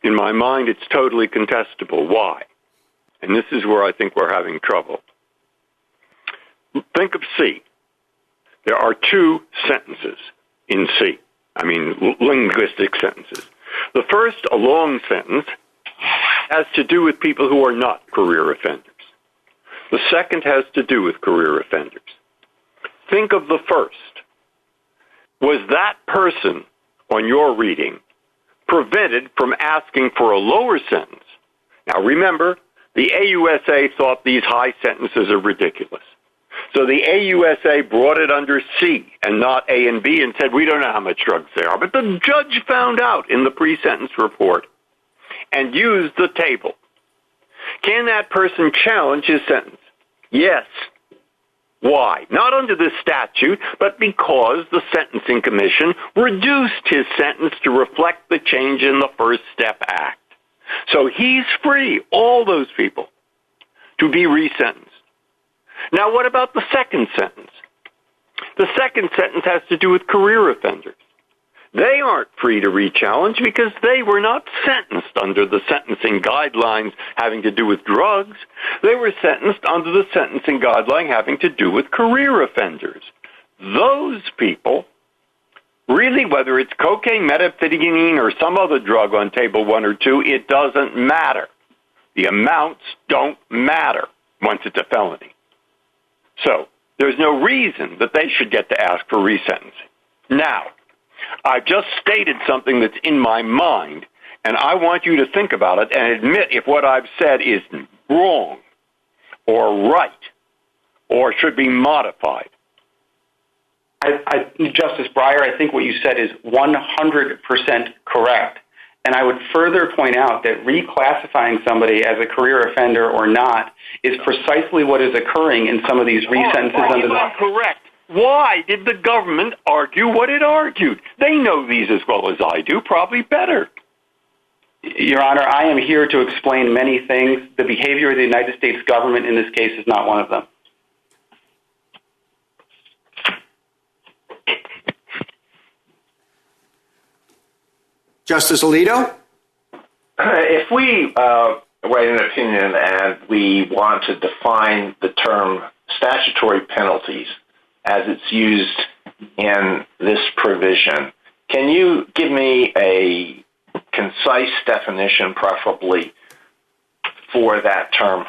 In my mind, it's totally contestable. Why? And this is where I think we're having trouble. Think of C. There are two sentences in C. I mean, linguistic sentences. The first, a long sentence, has to do with people who are not career offenders. The second has to do with career offenders. Think of the first. Was that person on your reading prevented from asking for a lower sentence? Now remember, the AUSA thought these high sentences are ridiculous. So the AUSA brought it under C and not A and B and said, we don't know how much drugs there are. But the judge found out in the pre-sentence report and used the table. Can that person challenge his sentence? Yes. Why? Not under this statute, but because the Sentencing Commission reduced his sentence to reflect the change in the First Step Act. So he's free, all those people, to be resentenced. Now, what about the second sentence? The second sentence has to do with career offenders. They aren't free to re-challenge because they were not sentenced under the sentencing guidelines having to do with drugs. They were sentenced under the sentencing guideline having to do with career offenders. Those people, really, whether it's cocaine, methamphetamine, or some other drug on table 1 or 2, it doesn't matter. The amounts don't matter once it's a felony. So there's no reason that they should get to ask for resentencing. Now, I've just stated something that's in my mind, and I want you to think about it and admit if what I've said is wrong or right or should be modified. Justice Breyer, I think what you said is 100% correct. And I would further point out that reclassifying somebody as a career offender or not is precisely what is occurring in some of these resentences under the... Correct. Why did the government argue what it argued? They know these as well as I do, probably better. Your Honor, I am here to explain many things. The behavior of the United States government in this case is not one of them. Justice Alito? If we write an opinion and we want to define the term statutory penalties as it's used in this provision, can you give me a concise definition, preferably, for that term?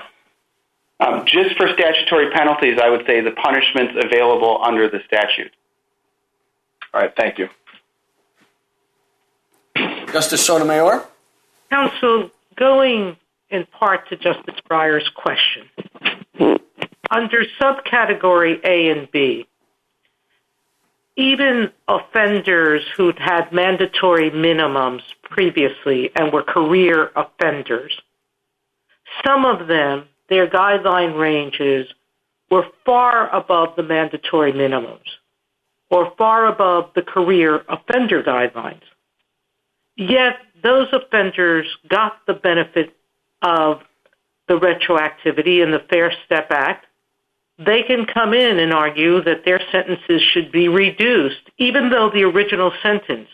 Just for statutory penalties, I would say the punishments available under the statute. All right, thank you. Justice Sotomayor? Counsel, going in part to Justice Breyer's question, under subcategory A and B, even offenders who'd had mandatory minimums previously and were career offenders, some of them, their guideline ranges were far above the mandatory minimums or far above the career offender guidelines. Yet those offenders got the benefit of the retroactivity in the Fair Step Act. They can come in and argue that their sentences should be reduced, even though the original sentence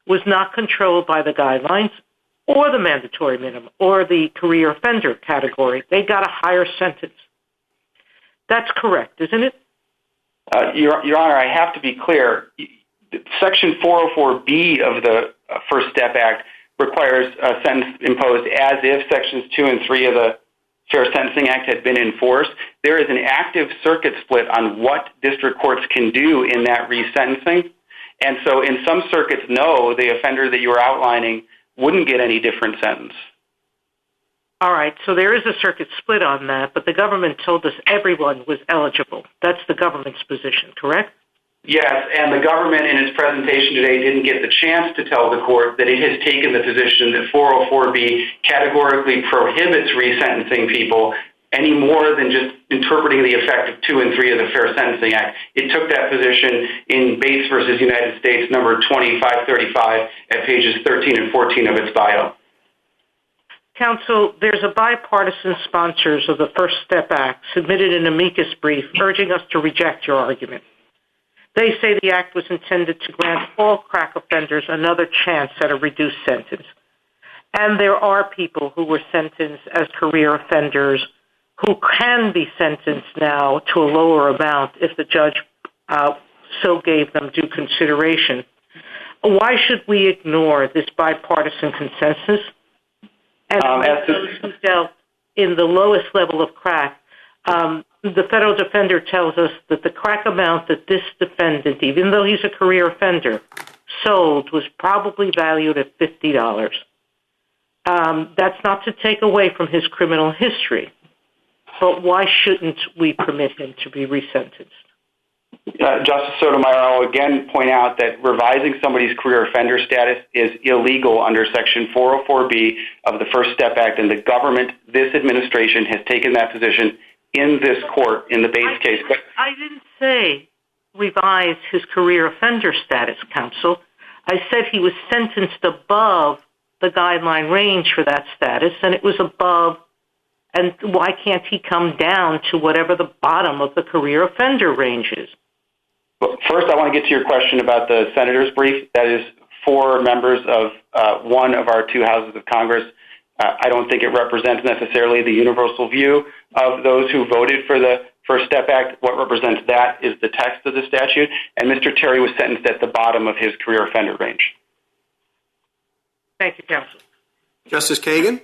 was not controlled by the guidelines or the mandatory minimum or the career offender category. They got a higher sentence. That's correct, isn't it? Your Honor, I have to be clear. Section 404B of the First Step Act requires a sentence imposed as if Sections 2 and 3 of the Fair Sentencing Act had been enforced. There is an active circuit split on what district courts can do in that resentencing. And so in some circuits, no, the offender that you were outlining wouldn't get any different sentence. All right, so there is a circuit split on that, but the government told us everyone was eligible. That's the government's position, correct? Yes, and the government in its presentation today didn't get the chance to tell the court that it has taken the position that 404B categorically prohibits resentencing people any more than just interpreting the effect of 2 and 3 of the Fair Sentencing Act. It took that position in Bates versus United States, number 2535, at pages 13 and 14 of its bio. Counsel, there's a bipartisan sponsors of the First Step Act submitted an amicus brief urging us to reject your argument. They say the act was intended to grant all crack offenders another chance at a reduced sentence. And there are people who were sentenced as career offenders who can be sentenced now to a lower amount if the judge so gave them due consideration. Why should we ignore this bipartisan consensus? And those who dealt in the lowest level of crack, the federal defender tells us that the crack amount that this defendant, even though he's a career offender, sold was probably valued at $50. That's not to take away from his criminal history, but why shouldn't we permit him to be resentenced? Justice Sotomayor, I'll again point out that revising somebody's career offender status is illegal under Section 404B of the First Step Act, and the government, this administration, has taken that position in this court in the Bates case. I didn't say revise his career offender status, counsel. I said he was sentenced above the guideline range for that status, and it was above, and why can't he come down to whatever the bottom of the career offender range is? Well, first, I want to get to your question about the senator's brief. That is 4 members of one of our 2 houses of Congress. I don't think it represents necessarily the universal view of those who voted for the First Step Act. What represents that is the text of the statute, and Mr. Terry was sentenced at the bottom of his career offender range. Thank you, counsel. Justice Kagan?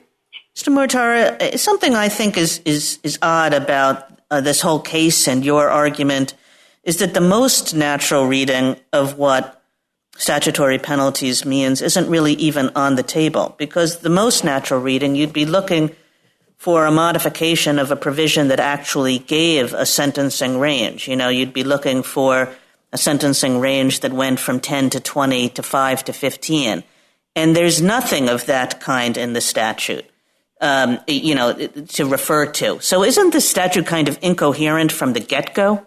Mr. Mortara, something I think is odd about this whole case and your argument is that the most natural reading of what statutory penalties means isn't really even on the table, because the most natural reading, you'd be looking for a modification of a provision that actually gave a sentencing range. You know, you'd be looking for a sentencing range that went from 10 to 20 to 5 to 15. And there's nothing of that kind in the statute, to refer to. So isn't the statute kind of incoherent from the get-go?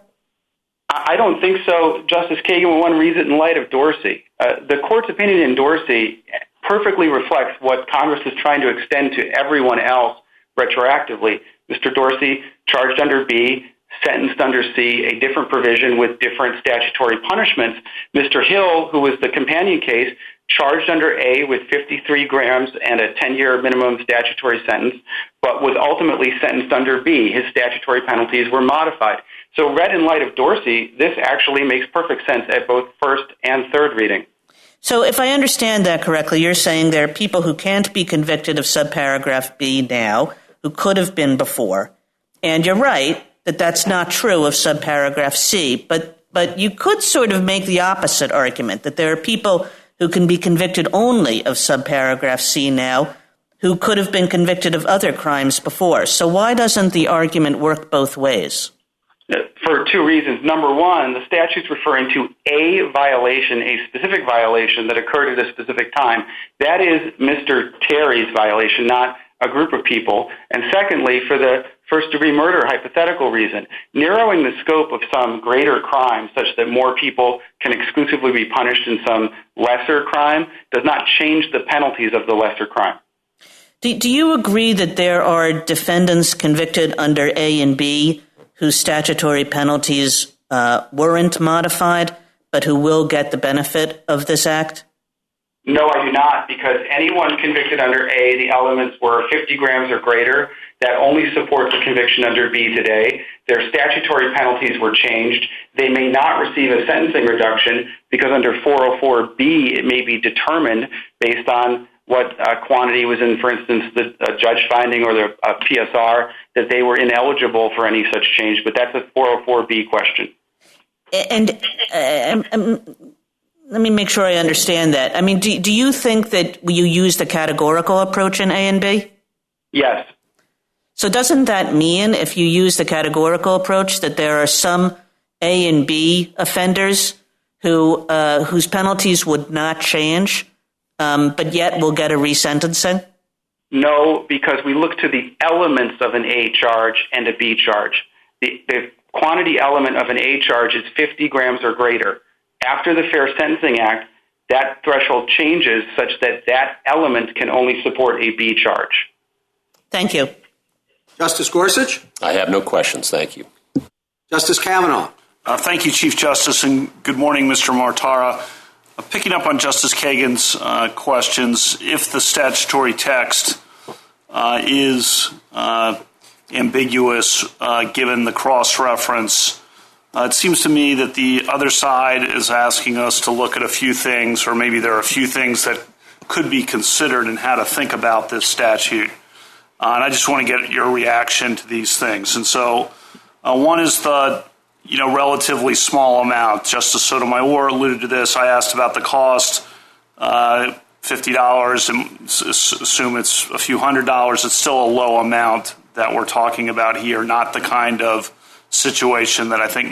I don't think so, Justice Kagan. One reads it in light of Dorsey. The court's opinion in Dorsey perfectly reflects what Congress is trying to extend to everyone else retroactively. Mr. Dorsey, charged under B, sentenced under C, a different provision with different statutory punishments. Mr. Hill, who was the companion case, charged under A with 53 grams and a 10-year minimum statutory sentence, but was ultimately sentenced under B. His statutory penalties were modified. So read in light of Dorsey, this actually makes perfect sense at both first and third reading. So if I understand that correctly, you're saying there are people who can't be convicted of subparagraph B now, who could have been before. And you're right that that's not true of subparagraph C, but you could sort of make the opposite argument, that there are people who can be convicted only of subparagraph C now, who could have been convicted of other crimes before. So why doesn't the argument work both ways? For two reasons. Number one, the statute's referring to a violation, a specific violation that occurred at a specific time. That is Mr. Terry's violation, not a group of people. And secondly, for the first-degree murder hypothetical reason, narrowing the scope of some greater crime such that more people can exclusively be punished in some lesser crime does not change the penalties of the lesser crime. Do you agree that there are defendants convicted under A and B whose statutory penalties weren't modified, but who will get the benefit of this act? No, I do not, because anyone convicted under A, the elements were 50 grams or greater. That only supports a conviction under B today. Their statutory penalties were changed. They may not receive a sentencing reduction because under 404B, it may be determined based on what quantity was in, for instance, the judge finding or the PSR, that they were ineligible for any such change. But that's a 404B question. And let me make sure I understand that. I mean, do you think that you use the categorical approach in A and B? Yes. So doesn't that mean, if you use the categorical approach, that there are some A and B offenders whose penalties would not change, but yet will get a resentencing? No, because we look to the elements of an A charge and a B charge. The quantity element of an A charge is 50 grams or greater. After the Fair Sentencing Act, that threshold changes such that that element can only support a B charge. Thank you. Justice Gorsuch? I have no questions. Thank you. Justice Kavanaugh? Thank you, Chief Justice, and good morning, Mr. Martara. Picking up on Justice Kagan's questions, if the statutory text is ambiguous given the cross-reference, it seems to me that the other side is asking us to look at a few things, or maybe there are a few things that could be considered in how to think about this statute. And I just want to get your reaction to these things. And so one is the relatively small amount. Justice Sotomayor alluded to this. I asked about the cost, $50, and assume it's a few $100s. It's still a low amount that we're talking about here, not the kind of situation that I think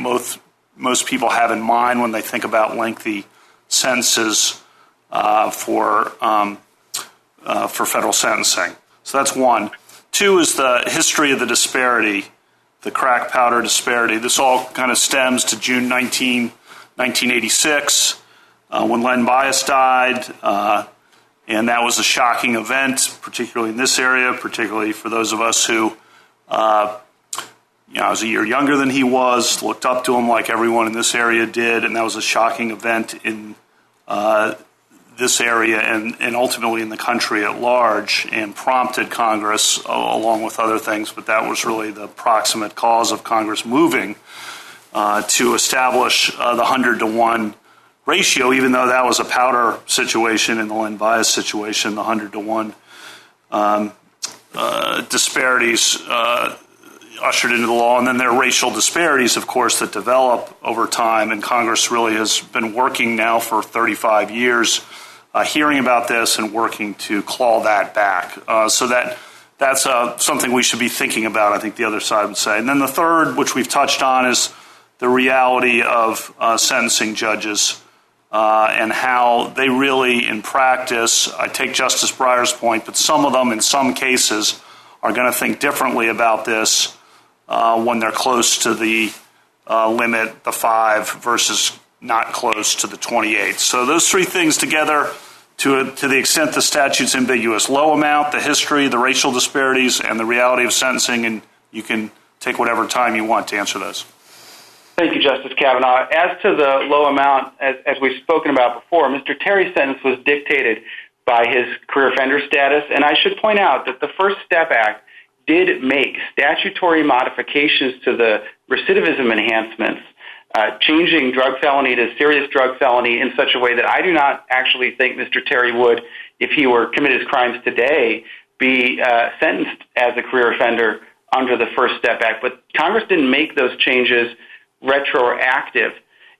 most people have in mind when they think about lengthy sentences for federal sentencing. So that's one. Two is the history of the disparity, the crack powder disparity. This all kind of stems to June 1986 when Len Bias died, and that was a shocking event, particularly in this area, particularly for those of us who I was a year younger than he was, looked up to him like everyone in this area did, and that was a shocking event in this area and ultimately in the country at large, and prompted Congress, along with other things, but that was really the proximate cause of Congress moving to establish the 100-to-1 ratio, even though that was a powder situation in the Len Bias situation, the 100-to-1 disparities ushered into the law, and then there are racial disparities, of course, that develop over time, and Congress really has been working now for 35 years, hearing about this and working to claw that back. So that's something we should be thinking about, I think the other side would say. And then the third, which we've touched on, is the reality of sentencing judges and how they really, in practice, I take Justice Breyer's point, but some of them, in some cases, are going to think differently about this when they're close to the limit, the 5, versus not close to the 28. So those three things together, to the extent the statute's ambiguous: low amount, the history, the racial disparities, and the reality of sentencing, and you can take whatever time you want to answer those. Thank you, Justice Kavanaugh. As to the low amount, as we've spoken about before, Mr. Terry's sentence was dictated by his career offender status, and I should point out that the First Step Act did make statutory modifications to the recidivism enhancements, changing drug felony to serious drug felony in such a way that I do not actually think Mr. Terry would, if he were committed his crimes today, be sentenced as a career offender under the First Step Act. But Congress didn't make those changes retroactive.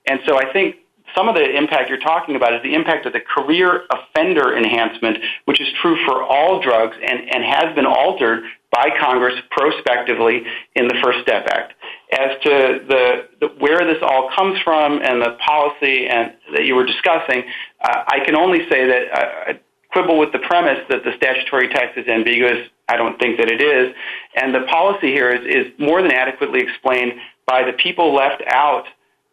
And so I think some of the impact you're talking about is the impact of the career offender enhancement, which is true for all drugs and has been altered by Congress prospectively in the First Step Act. As to where this all comes from and the policy and that you were discussing, I can only say that I quibble with the premise that the statutory text is ambiguous. I don't think that it is. And the policy here is more than adequately explained by the people left out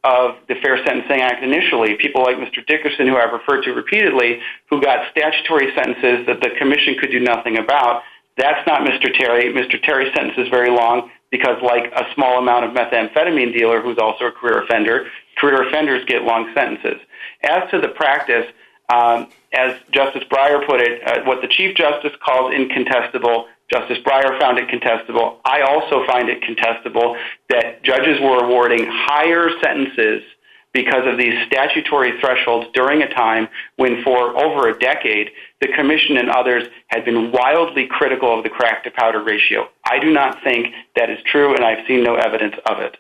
of the Fair Sentencing Act initially, people like Mr. Dickerson, who I've referred to repeatedly, who got statutory sentences that the commission could do nothing about. That's not Mr. Terry. Mr. Terry's sentence is very long because, like a small amount of methamphetamine dealer who's also a career offender, career offenders get long sentences. As to the practice, as Justice Breyer put it, what the Chief Justice calls incontestable, Justice Breyer found it contestable. I also find it contestable that judges were awarding higher sentences because of these statutory thresholds during a time when for over a decade, the commission and others had been wildly critical of the crack-to-powder ratio. I do not think that is true, and I've seen no evidence of it.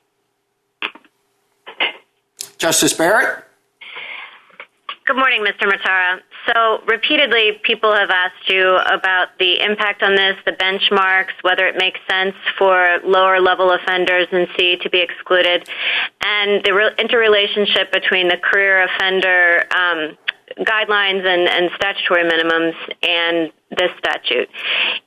Justice Barrett? Good morning, Mr. Matara. So repeatedly, people have asked you about the impact on this, the benchmarks, whether it makes sense for lower-level offenders in C to be excluded, and the interrelationship between the career offender guidelines and statutory minimums and this statute.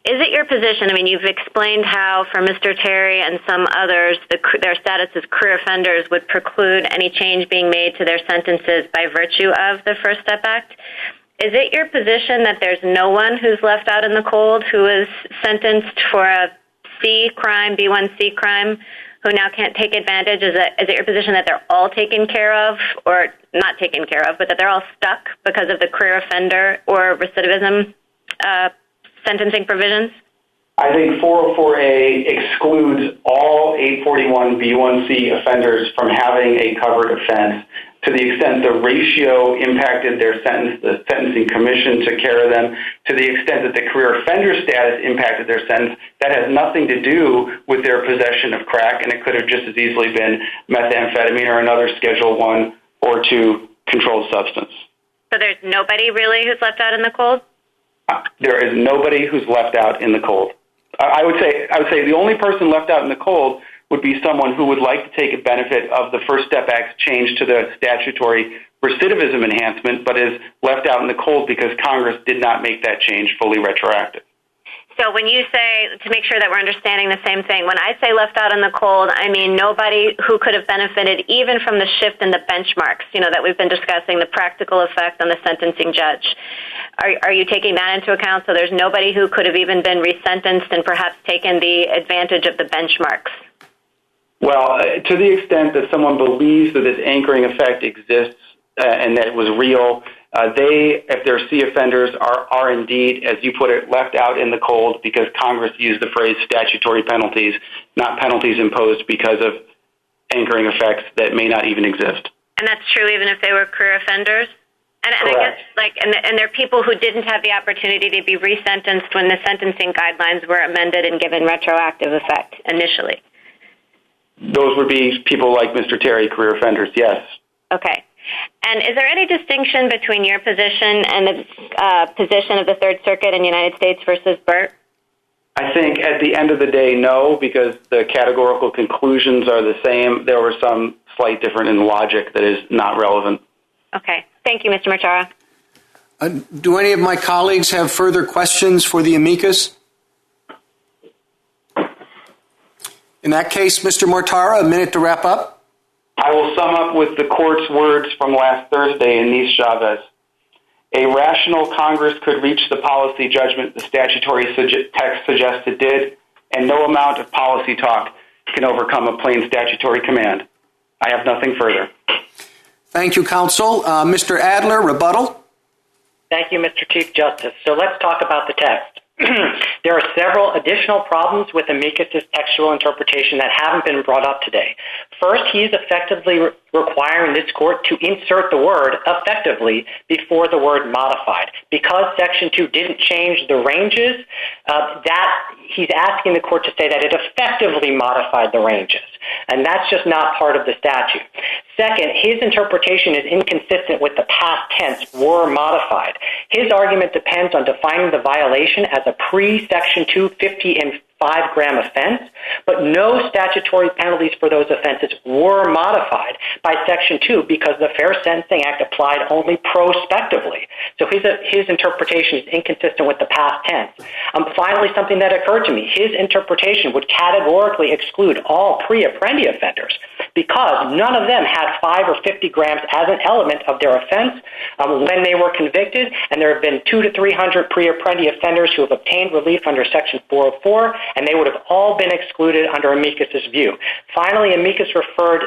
Is it your position, I mean, you've explained how for Mr. Terry and some others, their status as career offenders would preclude any change being made to their sentences by virtue of the First Step Act. Is it your position that there's no one who's left out in the cold who is sentenced for a C crime, B1C crime, who now can't take advantage? Is it your position that they're all taken care of, or not taken care of, but that they're all stuck because of the career offender or recidivism sentencing provisions? I think 404A excludes all 841B1C offenders from having a covered offense. To the extent the ratio impacted their sentence, the sentencing commission took care of them. To the extent that the career offender status impacted their sentence, that has nothing to do with their possession of crack, and it could have just as easily been methamphetamine or another Schedule I or II controlled substance. So there's nobody really who's left out in the cold? There is nobody who's left out in the cold. I would say the only person left out in the cold would be someone who would like to take a benefit of the First Step Act's change to the statutory recidivism enhancement, but is left out in the cold because Congress did not make that change fully retroactive. So when you say, to make sure that we're understanding the same thing, when I say left out in the cold, I mean nobody who could have benefited even from the shift in the benchmarks, that we've been discussing, the practical effect on the sentencing judge. Are you taking that into account? So there's nobody who could have even been resentenced and perhaps taken the advantage of the benchmarks? Well, to the extent that someone believes that this anchoring effect exists and that it was real, they, if they're C offenders, are indeed, as you put it, left out in the cold because Congress used the phrase statutory penalties, not penalties imposed because of anchoring effects that may not even exist. And that's true even if they were career offenders? And I guess, and there are people who didn't have the opportunity to be resentenced when the sentencing guidelines were amended and given retroactive effect initially. Those would be people like Mr. Terry, career offenders, yes. Okay. And is there any distinction between your position and the position of the Third Circuit in the United States versus Burt? I think at the end of the day, no, because the categorical conclusions are the same. There were some slight difference in logic that is not relevant. Okay. Thank you, Mr. Matara. Do any of my colleagues have further questions for the amicus? In that case, Mr. Mortara, a minute to wrap up. I will sum up with the court's words from last Thursday in Nice Chavez. A rational Congress could reach the policy judgment the statutory text suggests it did, and no amount of policy talk can overcome a plain statutory command. I have nothing further. Thank you, counsel. Mr. Adler, rebuttal. Thank you, Mr. Chief Justice. So let's talk about the text. There are several additional problems with amicus's textual interpretation that haven't been brought up today. First, he's effectively requiring this court to insert the word effectively before the word modified. Because Section 2 didn't change the ranges, that he's asking the court to say that it effectively modified the ranges. And that's just not part of the statute. Second, his interpretation is inconsistent with the past tense, were modified. His argument depends on defining the violation as a pre-Section 2 50 and 5-gram offense, but no statutory penalties for those offenses were modified by Section 2 because the Fair Sentencing Act applied only prospectively. So his interpretation is inconsistent with the past tense. Finally, something that occurred to me, his interpretation would categorically exclude all pre-Apprendi offenders because none of them had 5 or 50 grams as an element of their offense when they were convicted, and there have been 200 to 300 pre-Apprendi offenders who have obtained relief under Section 404, and they would have all been excluded under amicus's view. Finally, amicus referred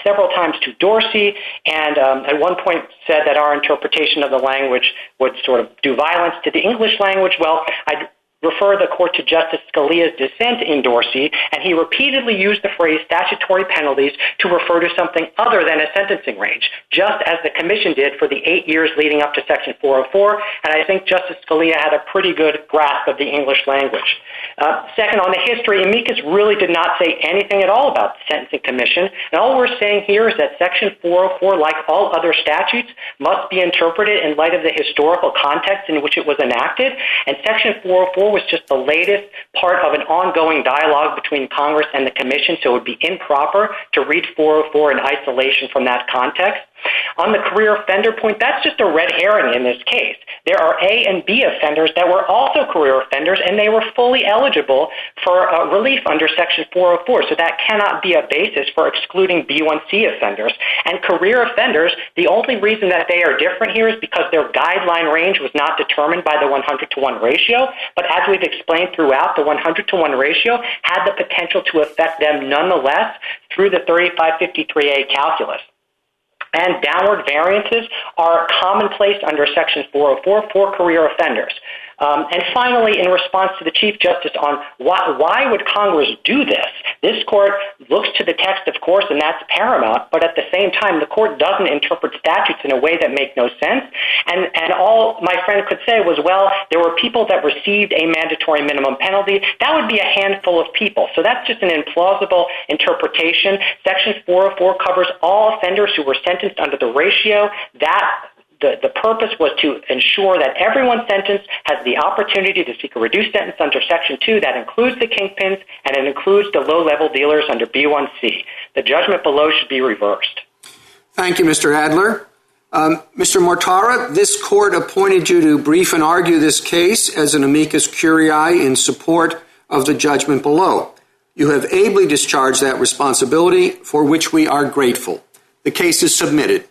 several times to Dorsey, and at one point said that our interpretation of the language would sort of do violence to the English language. Well, I'd refer the court to Justice Scalia's dissent in Dorsey, and he repeatedly used the phrase statutory penalties to refer to something other than a sentencing range, just as the commission did for the 8 years leading up to Section 404, and I think Justice Scalia had a pretty good grasp of the English language. Second, on the history, amicus really did not say anything at all about the Sentencing Commission, and all we're saying here is that Section 404, like all other statutes, must be interpreted in light of the historical context in which it was enacted, and Section 404 was just the latest part of an ongoing dialogue between Congress and the Commission, so it would be improper to read 404 in isolation from that context. On the career offender point, that's just a red herring in this case. There are A and B offenders that were also career offenders, and they were fully eligible for relief under Section 404, so that cannot be a basis for excluding B1C offenders. And career offenders, the only reason that they are different here is because their guideline range was not determined by the 100-to-1 ratio, but as we've explained throughout, the 100-to-1 ratio had the potential to affect them nonetheless through the 3553A calculus. And downward variances are commonplace under Section 404 for career offenders. And finally, in response to the Chief Justice on why would Congress do this court looks to the text, of course, and that's paramount, but at the same time, the court doesn't interpret statutes in a way that make no sense. And all my friend could say was, well, there were people that received a mandatory minimum penalty. That would be a handful of people. So that's just an implausible interpretation. Section 404 covers all offenders who were sentenced under the ratio. The purpose was to ensure that everyone sentenced has the opportunity to seek a reduced sentence under Section 2. That includes the kingpins, and it includes the low-level dealers under B1C. The judgment below should be reversed. Thank you, Mr. Adler. Mr. Mortara, this court appointed you to brief and argue this case as an amicus curiae in support of the judgment below. You have ably discharged that responsibility, for which we are grateful. The case is submitted.